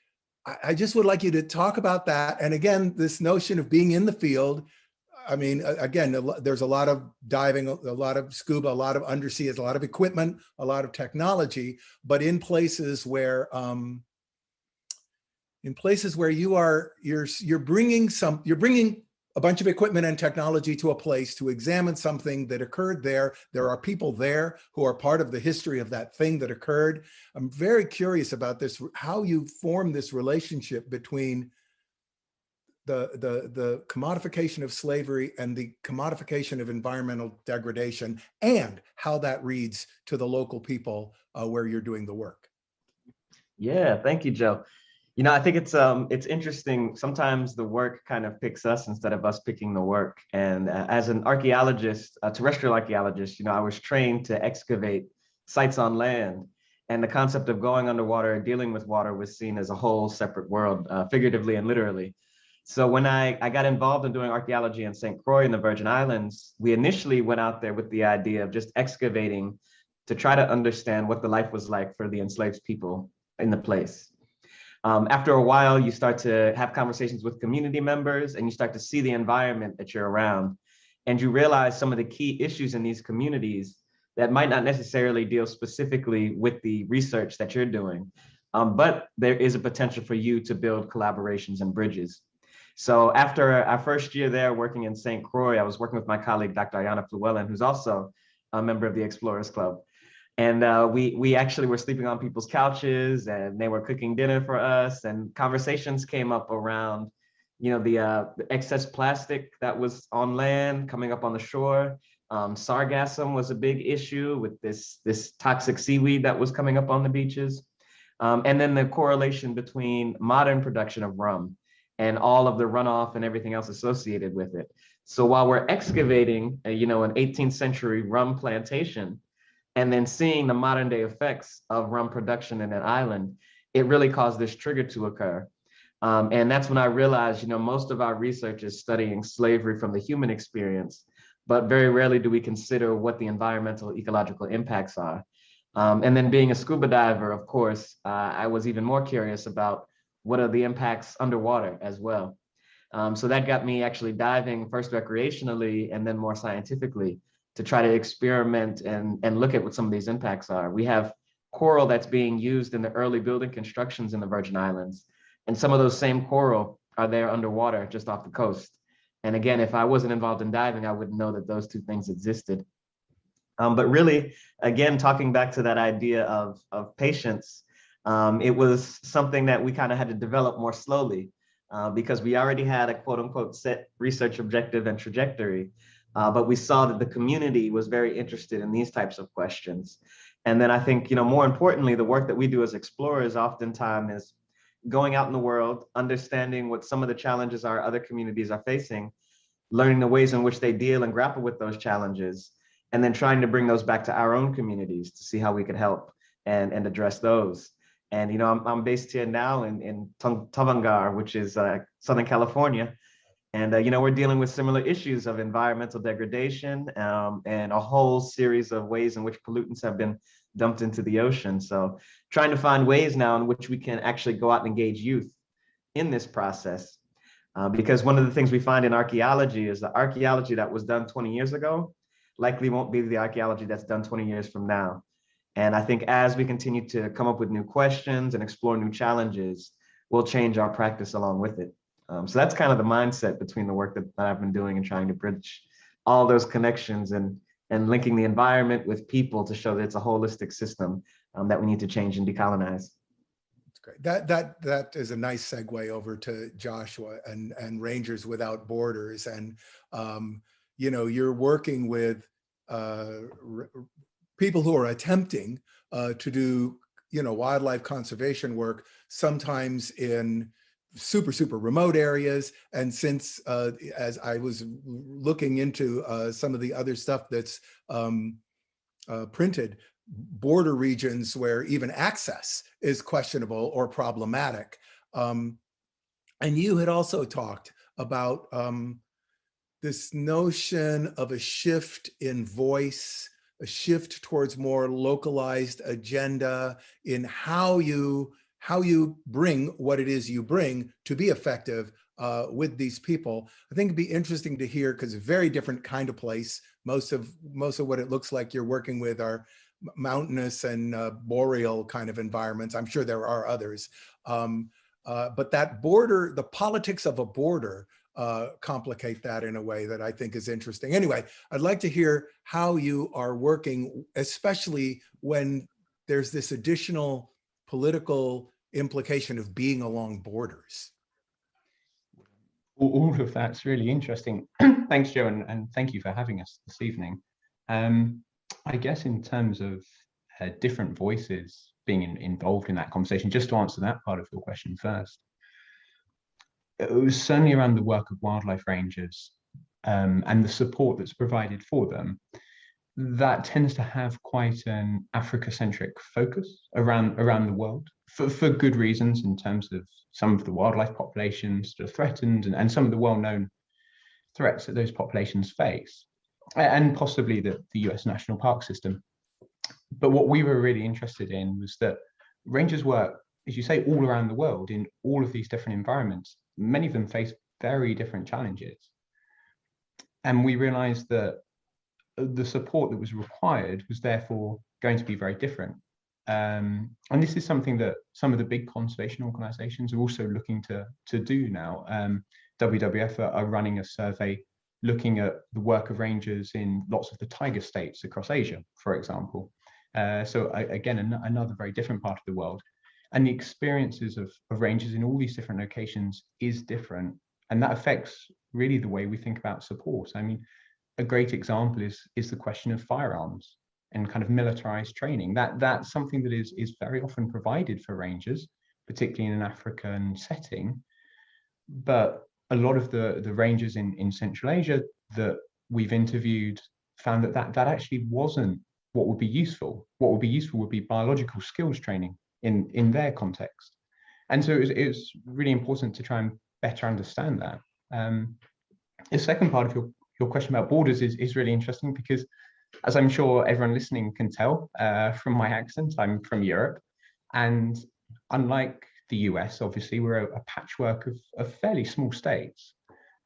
I just would like you to talk about that. And again, this notion of being in the field. I mean, again, there's a lot of diving, a lot of scuba, a lot of undersea, a lot of equipment, a lot of technology, but in places where you're bringing a bunch of equipment and technology to a place to examine something that occurred there. There are people there who are part of the history of that thing that occurred. I'm very curious about this, how you form this relationship between the commodification of slavery and the commodification of environmental degradation, and how that reads to the local people where you're doing the work. Yeah, thank you, Joe. I think it's interesting. Sometimes the work kind of picks us instead of us picking the work. And as an archaeologist, a terrestrial archaeologist, I was trained to excavate sites on land. And the concept of going underwater and dealing with water was seen as a whole separate world, figuratively and literally. So when I got involved in doing archaeology in St. Croix in the Virgin Islands, we initially went out there with the idea of just excavating to try to understand what the life was like for the enslaved people in the place. After a while, you start to have conversations with community members and you start to see the environment that you're around. And you realize some of the key issues in these communities that might not necessarily deal specifically with the research that you're doing, but there is a potential for you to build collaborations and bridges. So after our first year there working in St. Croix, I was working with my colleague, Dr. Ayana Fluellen, who's also a member of the Explorers Club. And we actually were sleeping on people's couches and they were cooking dinner for us, and conversations came up around, the excess plastic that was on land coming up on the shore. Sargassum was a big issue with this toxic seaweed that was coming up on the beaches. And then the correlation between modern production of rum and all of the runoff and everything else associated with it. So while we're excavating, an 18th century rum plantation, and then seeing the modern day effects of rum production in an island, it really caused this trigger to occur. And that's when I realized, most of our research is studying slavery from the human experience, but very rarely do we consider what the environmental ecological impacts are. And then being a scuba diver, of course, I was even more curious about what are the impacts underwater as well. So that got me actually diving first recreationally and then more scientifically to try to experiment and look at what some of these impacts are. We have coral that's being used in the early building constructions in the Virgin Islands. And some of those same coral are there underwater just off the coast. And again, if I wasn't involved in diving, I wouldn't know that those two things existed. But really, again, talking back to that idea of patience, it was something that we kind of had to develop more slowly because we already had a quote unquote set research objective and trajectory. But we saw that the community was very interested in these types of questions. And then I think, more importantly, the work that we do as explorers oftentimes is going out in the world, understanding what some of the challenges our other communities are facing, learning the ways in which they deal and grapple with those challenges, and then trying to bring those back to our own communities to see how we could help and address those. And, I'm based here now in Tavangar, which is Southern California. And, we're dealing with similar issues of environmental degradation and a whole series of ways in which pollutants have been dumped into the ocean. So trying to find ways now in which we can actually go out and engage youth in this process. Because one of the things we find in archaeology is the archaeology that was done 20 years ago likely won't be the archaeology that's done 20 years from now. And I think as we continue to come up with new questions and explore new challenges, we'll change our practice along with it. So that's kind of the mindset between the work that I've been doing and trying to bridge all those connections and linking the environment with people to show that it's a holistic system that we need to change and decolonize. That's great. That is a nice segue over to Joshua and Rangers Without Borders. And, you're working with people who are attempting to do, wildlife conservation work, sometimes in super remote areas. And since as I was looking into some of the other stuff that's printed, border regions where even access is questionable or problematic. And you had also talked about this notion of a shift in voice, a shift towards more localized agenda in how you bring what it is you bring to be effective with these people. I think it'd be interesting to hear, because a very different kind of place. Most of what it looks like you're working with are mountainous and boreal kind of environments. I'm sure there are others. But that border, the politics of a border, complicate that in a way that I think is interesting. Anyway, I'd like to hear how you are working, especially when there's this additional political implication of being along borders. All of that's really interesting. Thanks, Joe, and thank you for having us this evening. I guess in terms of different voices being involved in that conversation, just to answer that part of your question first, it was certainly around the work of wildlife rangers and the support that's provided for them. that tends to have quite an Africa-centric focus around the world for good reasons, in terms of some of the wildlife populations that are threatened, and some of the well-known threats that those populations face, and possibly the US National Park System. But what we were really interested in was that rangers work, as you say, all around the world in all of these different environments. Many of them face very different challenges. And we realized that the support that was required was therefore going to be very different. And this is something that some of the big conservation organizations are also looking to do now. WWF are running a survey looking at the work of rangers in lots of the tiger states across Asia, for example. So again, another very different part of the world. And the experiences of rangers in all these different locations is different. And that affects really the way we think about support. I mean, a great example is the question of firearms and kind of militarized training. That's something that is very often provided for rangers, particularly in an African setting. But a lot of the rangers in Central Asia that we've interviewed found that actually wasn't what would be useful. What would be useful would be biological skills training in their context. And so it was really important to try and better understand that. The second part of your question about borders is really interesting, because as I'm sure everyone listening can tell from my accent, I'm from Europe. And unlike the US, obviously, we're a patchwork of fairly small states.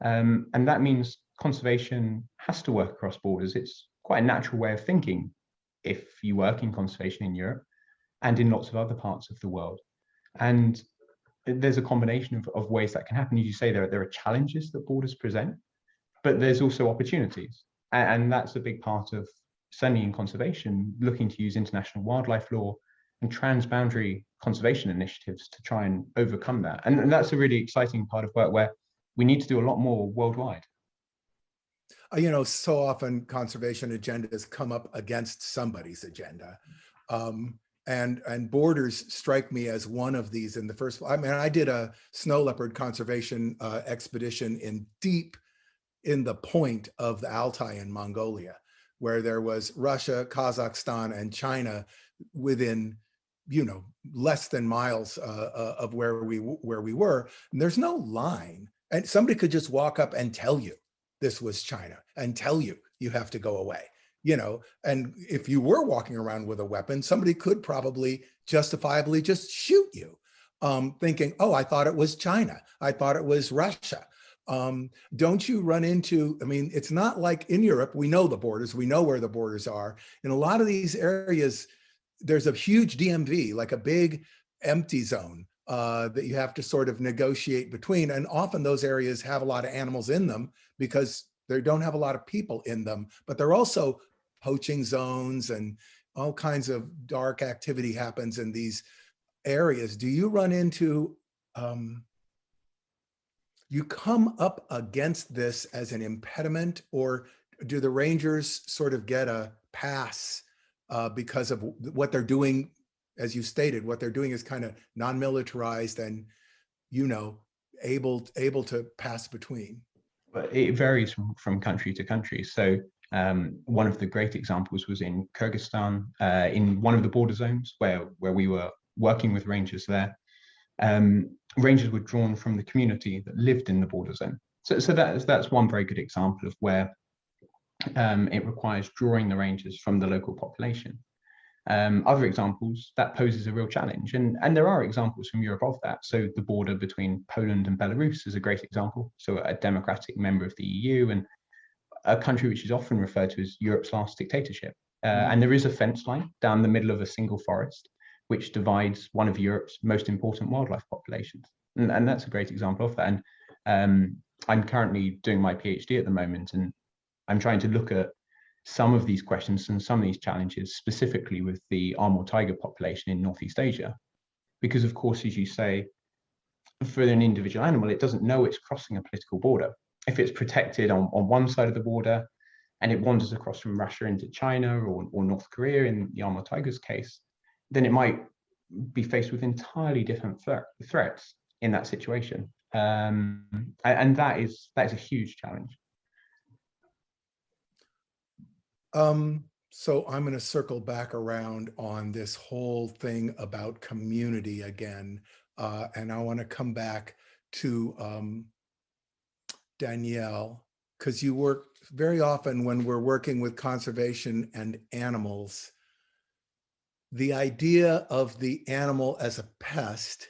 And that means conservation has to work across borders. It's quite a natural way of thinking if you work in conservation in Europe and in lots of other parts of the world. And there's a combination of ways that can happen. As you say, there are challenges that borders present, but there's also opportunities. And that's a big part of, certainly in conservation, looking to use international wildlife law and transboundary conservation initiatives to try and overcome that. And that's a really exciting part of work where we need to do a lot more worldwide. You know, so often conservation agendas come up against somebody's agenda. And borders strike me as one of these in the first. I mean, I did a snow leopard conservation expedition deep in the point of the Altai in Mongolia, where there was Russia, Kazakhstan, and China within, you know, less than miles of where we were. And there's no line, and somebody could just walk up and tell you this was China and tell you you have to go away. You know, and if you were walking around with a weapon, somebody could probably justifiably just shoot you, thinking, oh, I thought it was China. I thought it was Russia. Don't you run into, I mean, it's not like in Europe, we know the borders, we know where the borders are. In a lot of these areas, there's a huge DMV, like a big empty zone that you have to sort of negotiate between. And often those areas have a lot of animals in them because they don't have a lot of people in them, but they're also poaching zones, and all kinds of dark activity happens in these areas. Do you run into, you come up against this as an impediment, or do the rangers sort of get a pass because of what they're doing? As you stated, what they're doing is kind of non-militarized and, you know, able to pass between. But it varies from country to country. So one of the great examples was in Kyrgyzstan, in one of the border zones where we were working with rangers there. Rangers were drawn from the community that lived in the border zone. So that's one very good example of where it requires drawing the rangers from the local population. Other examples, that poses a real challenge. And there are examples from Europe of that. So the border between Poland and Belarus is a great example. So a democratic member of the EU and a country which is often referred to as Europe's last dictatorship. And there is a fence line down the middle of a single forest, which divides one of Europe's most important wildlife populations. And that's a great example of that. And I'm currently doing my PhD at the moment, and I'm trying to look at some of these questions and some of these challenges specifically with the Amur tiger population in Northeast Asia. Because of course, as you say, for an individual animal, it doesn't know it's crossing a political border. If it's protected on one side of the border and it wanders across from Russia into China or North Korea in the Amur tiger's case, then it might be faced with entirely different threats in that situation. And that is a huge challenge. So I'm going to circle back around on this whole thing about community again. And I want to come back to Danielle, because you work very often when we're working with conservation and animals, the idea of the animal as a pest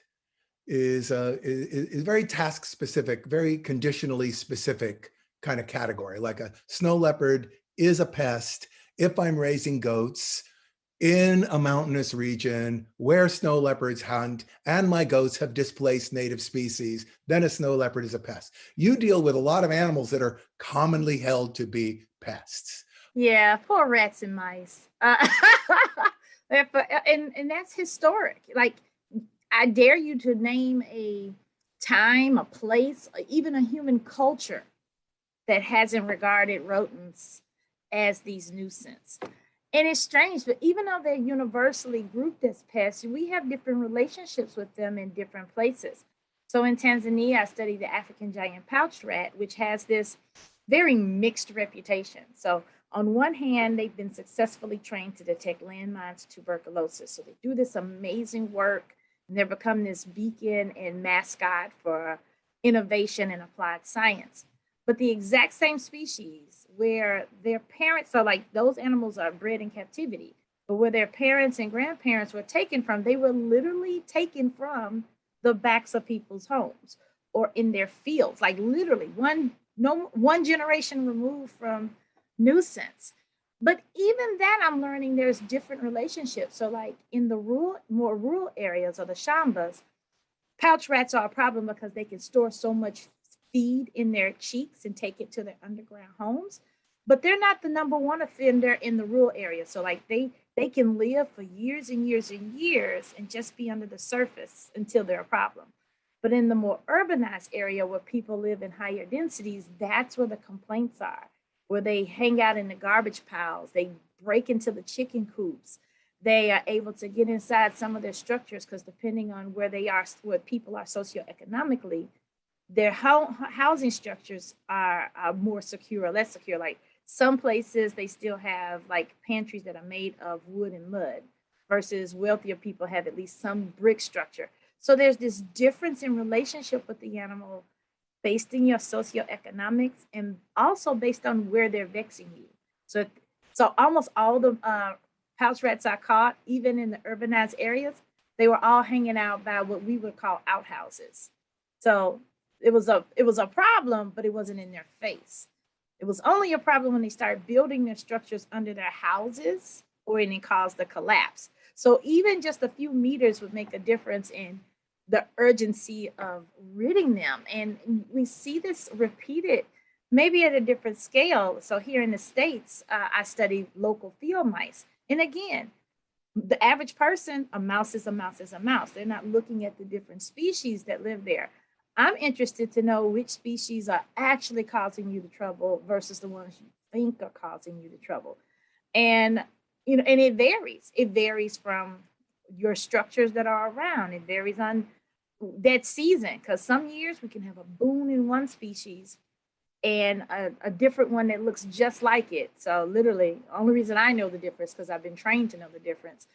is very task specific, very conditionally specific kind of category. Like a snow leopard is a pest if I'm raising goats in a mountainous region where snow leopards hunt and my goats have displaced native species, then a snow leopard is a pest. You deal with a lot of animals that are commonly held to be pests. Yeah, poor rats and mice. And that's historic. Like, I dare you to name a time, a place, or even a human culture that hasn't regarded rodents as these nuisance. And it's strange, but even though they're universally grouped as pests, we have different relationships with them in different places. So in Tanzania, I studied the African giant pouched rat, which has this very mixed reputation. So on one hand, they've been successfully trained to detect landmines, tuberculosis. So they do this amazing work, and they've become this beacon and mascot for innovation and applied science. But the exact same species where their parents are like those animals are bred in captivity, but where their parents and grandparents were taken from, they were literally taken from the backs of people's homes or in their fields, like literally one generation removed from nuisance. But even that, I'm learning there's different relationships. So, like in the more rural areas of the Shambas, pouch rats are a problem because they can store so much feed in their cheeks and take it to their underground homes. But they're not the number one offender in the rural area. So, like they can live for years and years and years and just be under the surface until they're a problem. But in the more urbanized area where people live in higher densities, that's where the complaints are, where they hang out in the garbage piles, they break into the chicken coops, they are able to get inside some of their structures because depending on where they are, where people are socioeconomically, their housing structures are more secure or less secure. Like some places, they still have like pantries that are made of wood and mud, versus wealthier people have at least some brick structure. So there's this difference in relationship with the animal based in your socioeconomics and also based on where they're vexing you. So, so almost all the pouch rats I caught, even in the urbanized areas, they were all hanging out by what we would call outhouses. So it was a problem, but it wasn't in their face. It was only a problem when they started building their structures under their houses or when it caused a collapse. So even just a few meters would make a difference in the urgency of ridding them. And we see this repeated, maybe at a different scale. So here in the States, I study local field mice. And again, the average person, a mouse is a mouse is a mouse. They're not looking at the different species that live there. I'm interested to know which species are actually causing you the trouble versus the ones you think are causing you the trouble. And and it varies. It varies from your structures that are around. It varies on that season because some years we can have a boom in one species and a different one that looks just like it. So literally, the only reason I know the difference because I've been trained to know the difference.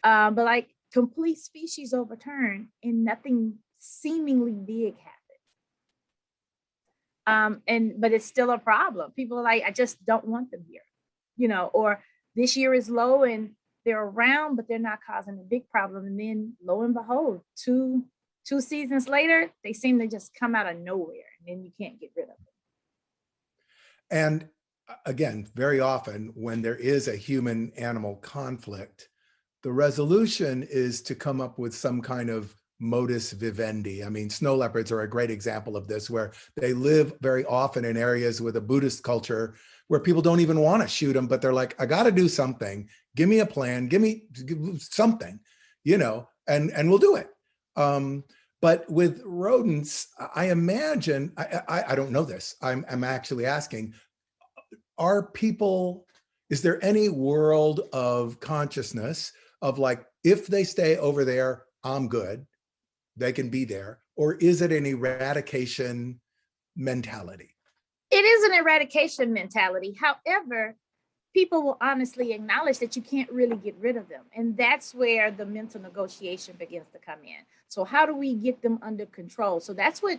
But like complete species overturn and nothing seemingly big happen. And but it's still a problem. People are like, I just don't want them here, or this year is low and they're around, but they're not causing a big problem. And then lo and behold, two seasons later, they seem to just come out of nowhere and then you can't get rid of them. And again, very often when there is a human animal conflict, the resolution is to come up with some kind of modus vivendi. I mean, snow leopards are a great example of this, where they live very often in areas with a Buddhist culture where people don't even want to shoot them, but they're like, I got to do something. Give me a plan. Give me something, and we'll do it. But with rodents, I imagine, I don't know this. I'm actually asking, is there any world of consciousness of like, if they stay over there, I'm good, they can be there? Or is it an eradication mentality? It is an eradication mentality. However, people will honestly acknowledge that you can't really get rid of them. And that's where the mental negotiation begins to come in. So how do we get them under control? So that's what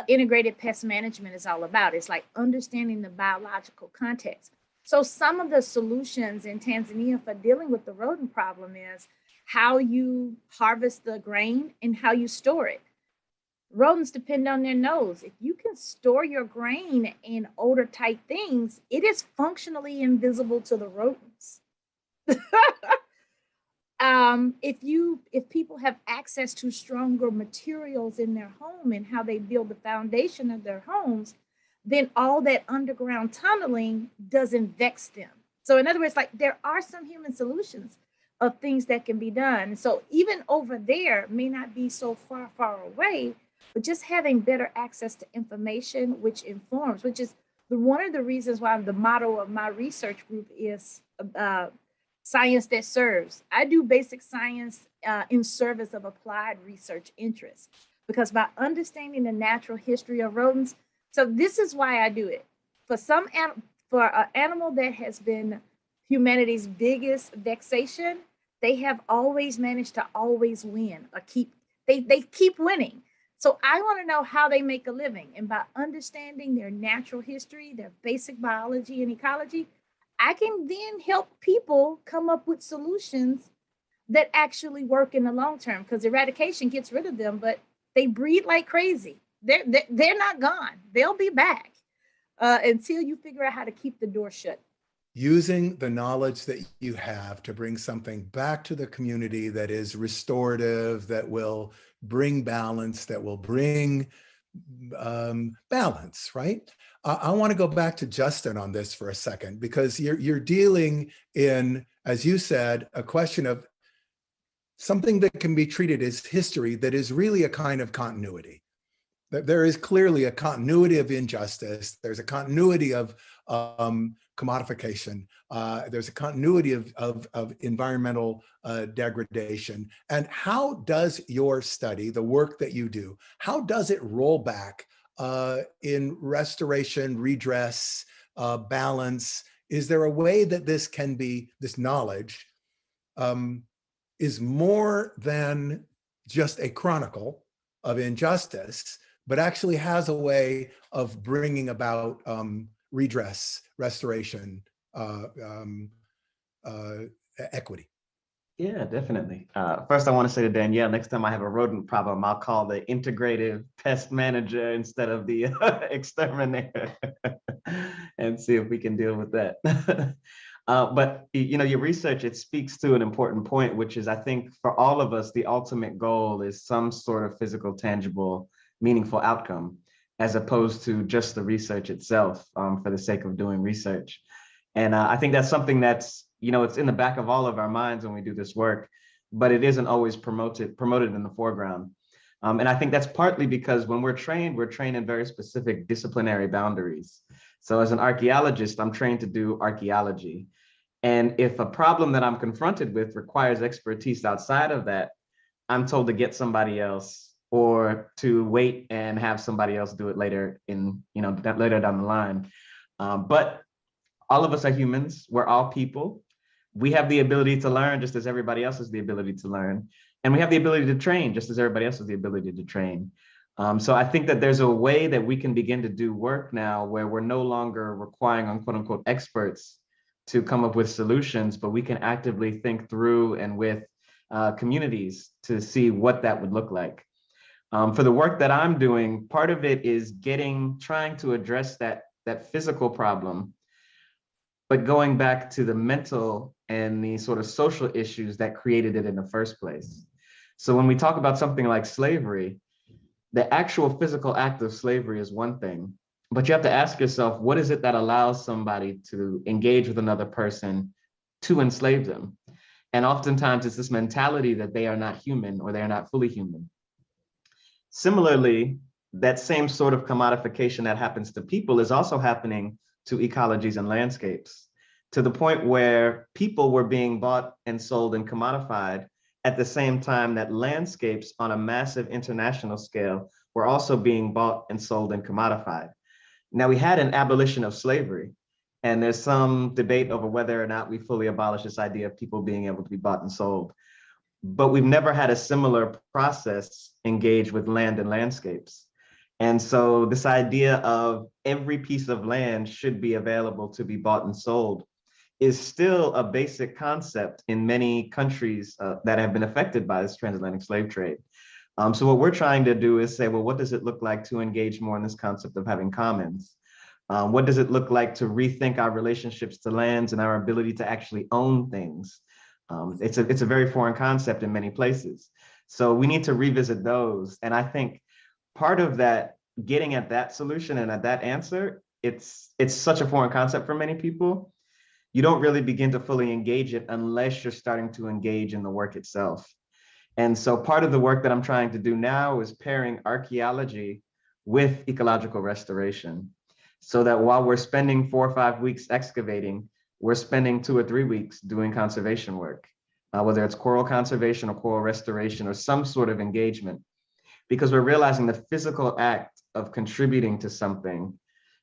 integrated pest management is all about. It's like understanding the biological context. So some of the solutions in Tanzania for dealing with the rodent problem is how you harvest the grain and how you store it. Rodents depend on their nose. If you can store your grain in odor tight things, it is functionally invisible to the rodents. If people have access to stronger materials in their home and how they build the foundation of their homes, then all that underground tunneling doesn't vex them. So in other words, like there are some human solutions of things that can be done. So even over there may not be so far away, but just having better access to information, which informs, which is one of the reasons why the motto of my research group is science that serves. I do basic science in service of applied research interests, because by understanding the natural history of rodents, so this is why I do it. For an animal that has been humanity's biggest vexation, they have always managed to always win or they keep winning. So I want to know how they make a living. And by understanding their natural history, their basic biology and ecology, I can then help people come up with solutions that actually work in the long term, because eradication gets rid of them, but they breed like crazy. They're not gone. They'll be back until you figure out how to keep the door shut. Using the knowledge that you have to bring something back to the community that is restorative, that will bring balance, that will bring balance, right? I want to go back to Justin on this for a second, because you're dealing in, as you said, a question of something that can be treated as history that is really a kind of continuity. There is clearly a continuity of injustice. There's a continuity of commodification. There's a continuity of environmental degradation. And how does your study, the work that you do, how does it roll back in restoration, redress, balance? Is there a way that this knowledge is more than just a chronicle of injustice, but actually has a way of bringing about redress, restoration, equity? Yeah, definitely. First, I want to say to Danielle, next time I have a rodent problem, I'll call the integrative pest manager instead of the exterminator and see if we can deal with that. But your research, it speaks to an important point, which is, I think for all of us, the ultimate goal is some sort of physical, tangible, meaningful outcome, as opposed to just the research itself for the sake of doing research. And I think that's something that's, it's in the back of all of our minds when we do this work, but it isn't always promoted in the foreground. And I think that's partly because when we're trained in very specific disciplinary boundaries. So as an archaeologist, I'm trained to do archaeology. And if a problem that I'm confronted with requires expertise outside of that, I'm told to get somebody else, or to wait and have somebody else do it later later down the line. But all of us are humans. We're all people. We have the ability to learn just as everybody else has the ability to learn. And we have the ability to train just as everybody else has the ability to train. So I think that there's a way that we can begin to do work now where we're no longer relying on quote unquote experts to come up with solutions, but we can actively think through and with communities to see what that would look like. For the work that I'm doing, part of it is trying to address that physical problem, but going back to the mental and the sort of social issues that created it in the first place. So when we talk about something like slavery, the actual physical act of slavery is one thing, but you have to ask yourself, what is it that allows somebody to engage with another person to enslave them? And oftentimes it's this mentality that they are not human or they are not fully human. Similarly, that same sort of commodification that happens to people is also happening to ecologies and landscapes, to the point where people were being bought and sold and commodified at the same time that landscapes on a massive international scale were also being bought and sold and commodified. Now, we had an abolition of slavery, And there's some debate over whether or not we fully abolish this idea of people being able to be bought and sold. But we've never had a similar process engage with land and landscapes. And so this idea of every piece of land should be available to be bought and sold is still a basic concept in many countries that have been affected by this transatlantic slave trade. So what we're trying to do is say, well, what does it look like to engage more in this concept of having commons? What does it look like to rethink our relationships to lands and our ability to actually own things? It's a very foreign concept in many places. So we need to revisit those. And I think part of that, getting at that solution and at that answer, it's such a foreign concept for many people. You don't really begin to fully engage it unless you're starting to engage in the work itself. And so part of the work that I'm trying to do now is pairing archaeology with ecological restoration, so that while we're spending 4 or 5 weeks excavating, we're spending 2 or 3 weeks doing conservation work, whether it's coral conservation or coral restoration or some sort of engagement, because we're realizing the physical act of contributing to something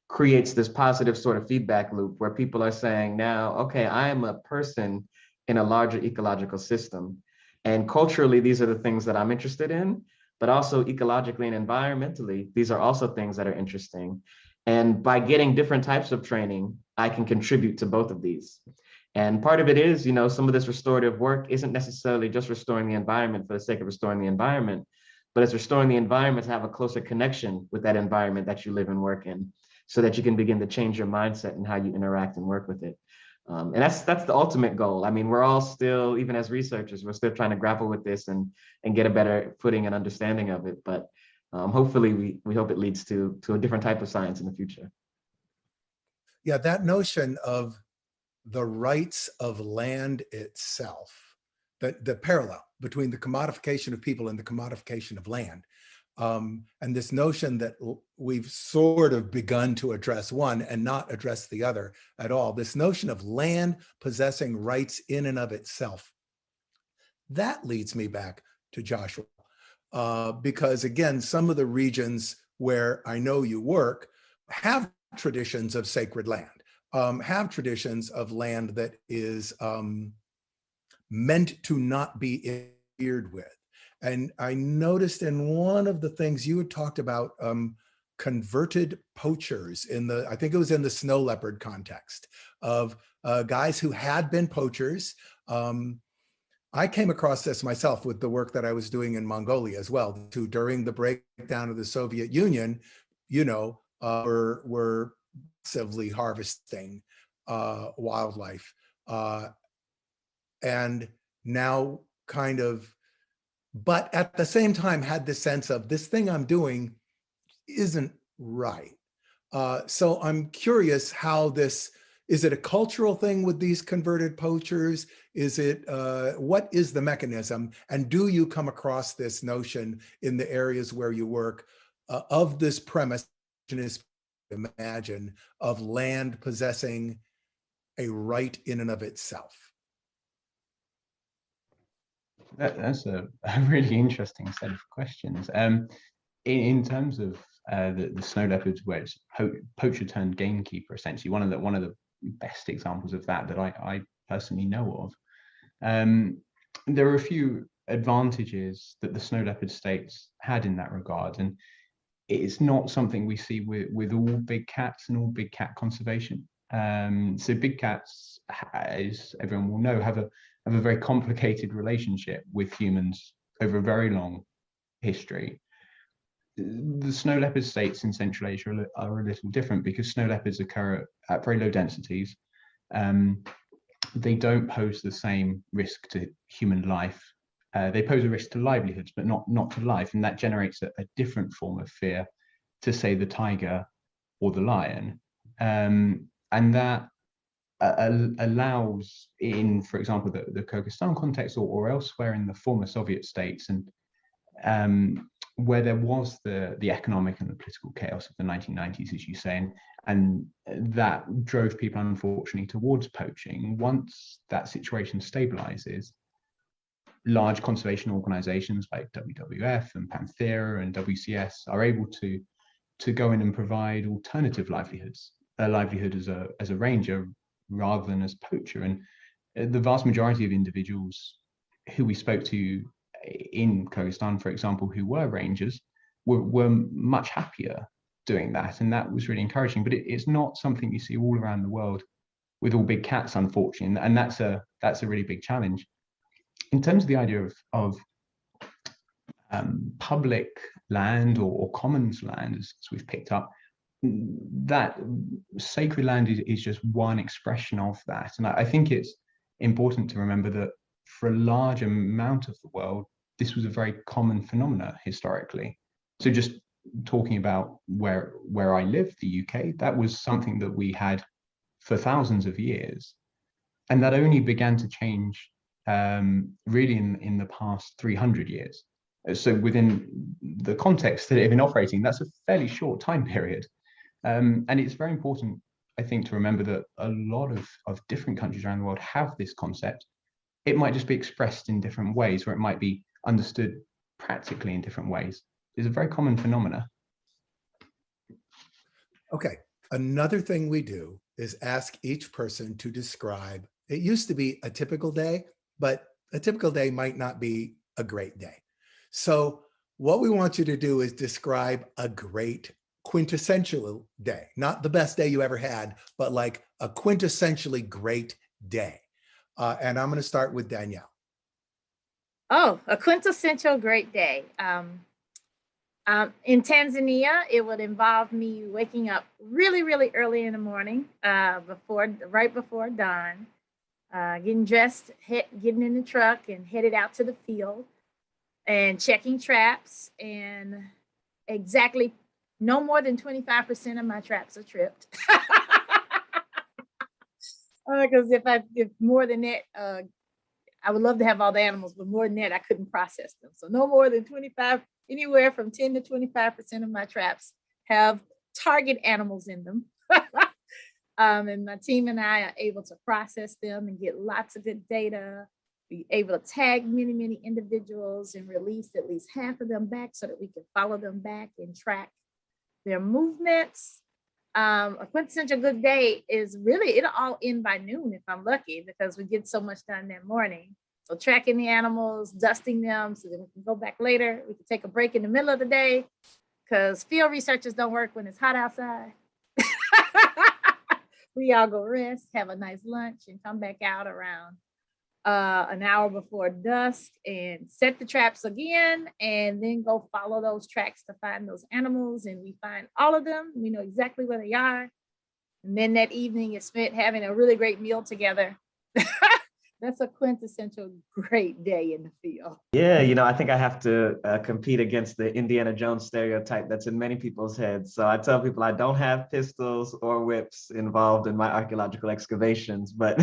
creates this positive sort of feedback loop where people are saying now, okay, I am a person in a larger ecological system. And culturally, these are the things that I'm interested in, but also ecologically and environmentally, these are also things that are interesting. And by getting different types of training, I can contribute to both of these. And part of it is, some of this restorative work isn't necessarily just restoring the environment for the sake of restoring the environment, but it's restoring the environment to have a closer connection with that environment that you live and work in, so that you can begin to change your mindset and how you interact and work with it. And that's the ultimate goal. I mean, we're all still, even as researchers, we're still trying to grapple with this and get a better footing and understanding of it. But hopefully we hope it leads to a different type of science in the future. Yeah, that notion of the rights of land itself, the parallel between the commodification of people and the commodification of land, and this notion that we've sort of begun to address one and not address the other at all, this notion of land possessing rights in and of itself, that leads me back to Joshua. Because again, some of the regions where I know you work have traditions of sacred land, have traditions of land that is meant to not be interfered with. And I noticed in one of the things you had talked about, converted poachers I think it was in the snow leopard context of guys who had been poachers. I came across this myself with the work that I was doing in Mongolia as well, who during the breakdown of the Soviet Union, were massively harvesting wildlife. And now but at the same time had this sense of this thing I'm doing isn't right. So I'm curious how is it a cultural thing with these converted poachers? Is it, what is the mechanism? And do you come across this notion in the areas where you work of this premise, imagine, of land possessing a right in and of itself? That's a really interesting set of questions. In terms of the snow leopards, where it's poacher turned gamekeeper, essentially, one of the best examples of that I personally know of. There are a few advantages that the snow leopard states had in that regard, and it's not something we see with all big cats and all big cat conservation. So big cats, as everyone will know, have a very complicated relationship with humans over a very long history. The snow leopard states in Central Asia are a little different because snow leopards occur at very low densities. They don't pose the same risk to human life. They pose a risk to livelihoods, but not to life, and that generates a different form of fear to, say, the tiger or the lion. And that allows, in, for example, the Kyrgyzstan context or elsewhere in the former Soviet states, and where there was the economic and the political chaos of the 1990s, as you say, and that drove people, unfortunately, towards poaching. Once that situation stabilizes, large conservation organizations like WWF and Panthera and WCS are able to go in and provide alternative livelihoods a livelihood as a ranger rather than as poacher. And the vast majority of individuals who we spoke to in Kyrgyzstan, for example, who were rangers, were much happier doing that, and that was really encouraging. But it's not something you see all around the world with all big cats, unfortunately, and that's a really big challenge. In terms of the idea of public land or commons land, as we've picked up, that sacred land is just one expression of that. And I think it's important to remember that for a large amount of the world, this was a very common phenomena historically. So just talking about where I live, the UK, that was something that we had for thousands of years. And that only began to change really in the past 300 years. So within the context that it had been operating, that's a fairly short time period. And it's very important, I think, to remember that a lot of different countries around the world have this concept. It might just be expressed in different ways, or it might be understood practically in different ways. It's a very common phenomena. Okay, another thing we do is ask each person to describe, it used to be a typical day, but a typical day might not be a great day. So what we want you to do is describe a great quintessential day, not the best day you ever had, but like a quintessentially great day. And I'm going to start with Danielle. Oh, a quintessential great day. In Tanzania, it would involve me waking up really, really early in the morning, right before dawn, getting dressed, getting in the truck and headed out to the field and checking traps. And exactly no more than 25% of my traps are tripped. Because if more than that, I would love to have all the animals, but more than that, I couldn't process them. So no more than 25, anywhere from 10 to 25% of my traps have target animals in them. And my team and I are able to process them and get lots of good data, be able to tag many, many individuals and release at least half of them back so that we can follow them back and track their movements. A quintessential good day is really, it'll all end by noon if I'm lucky, because we get so much done that morning. So tracking the animals, dusting them so that we can go back later. We can take a break in the middle of the day because field researchers don't work when it's hot outside. We all go rest, have a nice lunch, and come back out around an hour before dusk and set the traps again, and then go follow those tracks to find those animals. And we find all of them. We know exactly where they are. And then that evening is spent having a really great meal together. That's a quintessential great day in the field. Yeah, I think I have to compete against the Indiana Jones stereotype that's in many people's heads. So I tell people I don't have pistols or whips involved in my archaeological excavations, but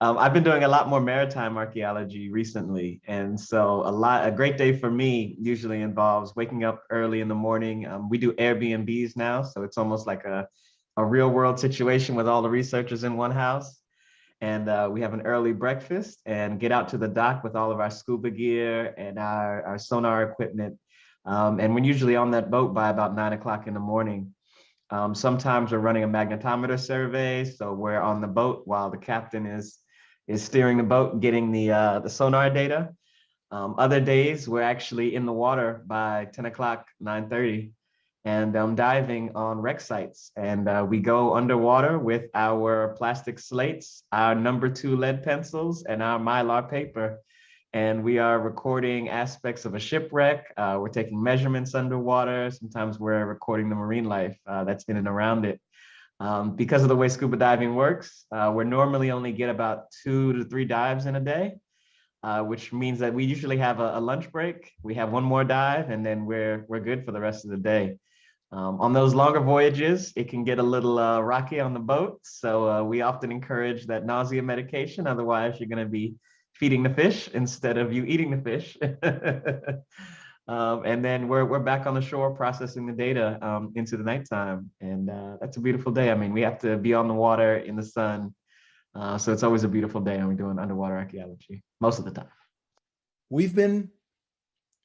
I've been doing a lot more maritime archaeology recently. And so a great day for me usually involves waking up early in the morning. We do Airbnbs now, so it's almost like a real world situation with all the researchers in one house. And we have an early breakfast and get out to the dock with all of our scuba gear and our sonar equipment. And we're usually on that boat by about 9 o'clock in the morning. Sometimes we're running a magnetometer survey. So we're on the boat while the captain is steering the boat, getting the sonar data. Other days, we're actually in the water by 10 o'clock, 9:30. And diving on wreck sites. And we go underwater with our plastic slates, our #2 lead pencils, and our Mylar paper. And we are recording aspects of a shipwreck. We're taking measurements underwater. Sometimes we're recording the marine life that's in and around it. Because of the way scuba diving works, we normally only get about 2 to 3 dives in a day. Which means that we usually have a lunch break. We have one more dive, and then we're good for the rest of the day. On those longer voyages, it can get a little rocky on the boat. So we often encourage that nausea medication. Otherwise, you're going to be feeding the fish instead of you eating the fish. And then we're back on the shore processing the data into the nighttime. And that's a beautiful day. I mean, we have to be on the water in the sun. So it's always a beautiful day, and we're doing underwater archaeology most of the time. We've been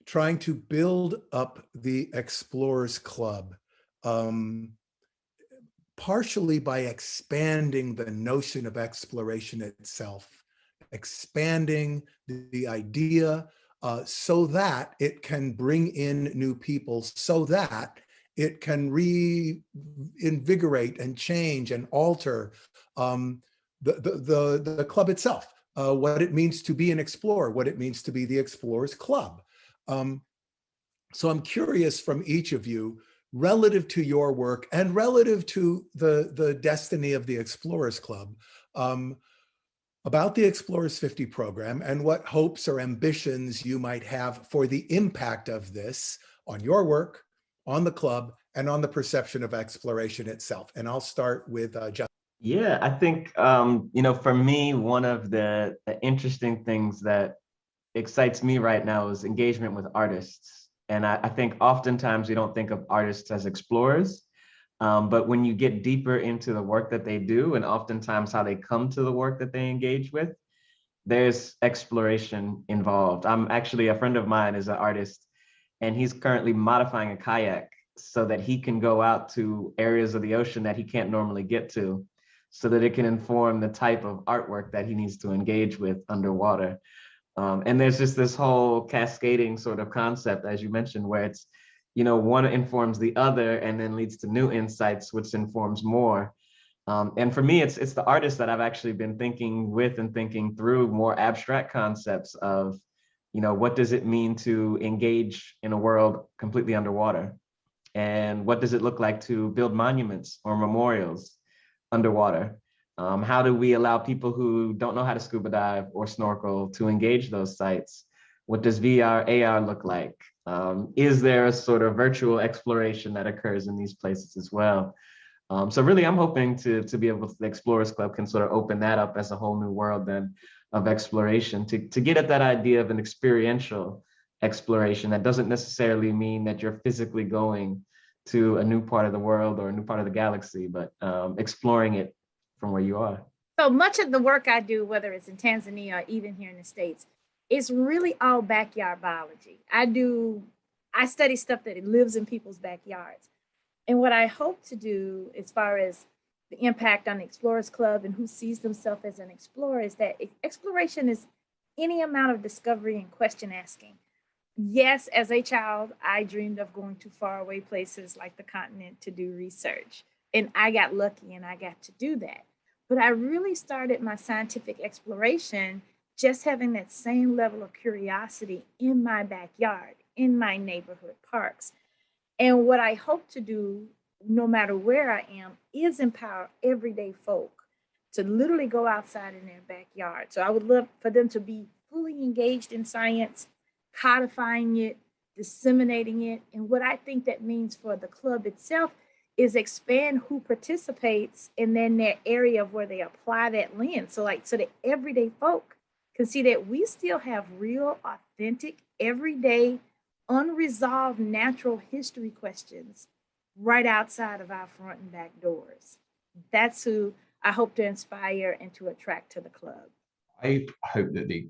trying to build up the Explorers Club partially by expanding the notion of exploration itself, expanding the idea so that it can bring in new people, so that it can reinvigorate and change and alter the club itself, what it means to be an explorer, what it means to be the Explorers Club. So I'm curious from each of you, relative to your work and relative to the destiny of the Explorers Club, about the Explorers 50 program and what hopes or ambitions you might have for the impact of this on your work, on the club, and on the perception of exploration itself. And I'll start with Justin. Yeah, I think, for me, one of the interesting things that excites me right now is engagement with artists. And I think oftentimes we don't think of artists as explorers, but when you get deeper into the work that they do, and oftentimes how they come to the work that they engage with, there's exploration involved. I'm actually, a friend of mine is an artist, and he's currently modifying a kayak so that he can go out to areas of the ocean that he can't normally get to, so that it can inform the type of artwork that he needs to engage with underwater. And there's just this whole cascading sort of concept, as you mentioned, where it's, one informs the other and then leads to new insights, which informs more. And for me, it's the artists that I've actually been thinking with and thinking through more abstract concepts of, what does it mean to engage in a world completely underwater? And what does it look like to build monuments or memorials underwater? How do we allow people who don't know how to scuba dive or snorkel to engage those sites? What does VR, AR look like? Is there a sort of virtual exploration that occurs in these places as well? So really, I'm hoping to be able to, the Explorers Club can sort of open that up as a whole new world then of exploration, to get at that idea of an experiential exploration that doesn't necessarily mean that you're physically going to a new part of the world or a new part of the galaxy, but exploring it from where you are. So much of the work I do, whether it's in Tanzania or even here in the States, it's really all backyard biology. I study stuff that lives in people's backyards. And what I hope to do as far as the impact on the Explorers Club and who sees themselves as an explorer is that exploration is any amount of discovery and question asking. Yes, as a child, I dreamed of going to faraway places like the continent to do research. And I got lucky and I got to do that. But I really started my scientific exploration just having that same level of curiosity in my backyard, in my neighborhood parks. And what I hope to do, no matter where I am, is empower everyday folk to literally go outside in their backyard. So I would love for them to be fully engaged in science, codifying it, disseminating it. And what I think that means for the club itself is expand who participates and then their area of where they apply that lens. So that everyday folk can see that we still have real, authentic, everyday, unresolved natural history questions right outside of our front and back doors. That's who I hope to inspire and to attract to the club. I hope that the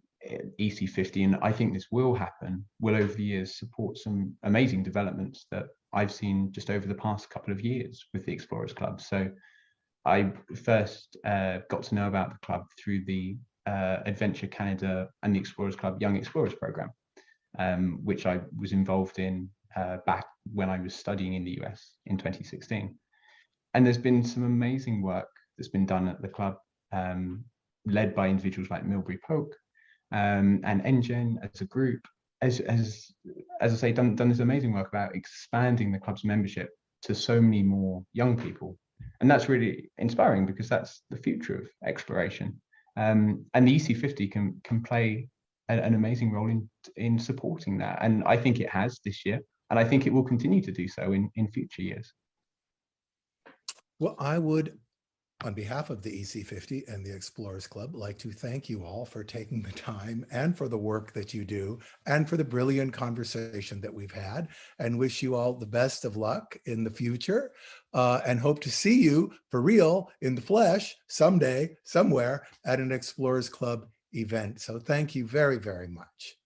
EC50, and I think this will happen, will over the years support some amazing developments that I've seen just over the past couple of years with the Explorers Club. So I first got to know about the club through the Adventure Canada and the Explorers Club Young Explorers program, which I was involved in back when I was studying in the US in 2016. And there's been some amazing work that's been done at the club, led by individuals like Milbury Polk and NGen as a group, as I say, done this amazing work about expanding the club's membership to so many more young people. And that's really inspiring because that's the future of exploration. And the EC50 can play an amazing role in supporting that. And I think it has this year, and I think it will continue to do so in future years. Well, I would, on behalf of the EC50 and the Explorers Club, like to thank you all for taking the time and for the work that you do and for the brilliant conversation that we've had, and wish you all the best of luck in the future, and hope to see you for real in the flesh someday, somewhere at an Explorers Club event. So thank you very, very much.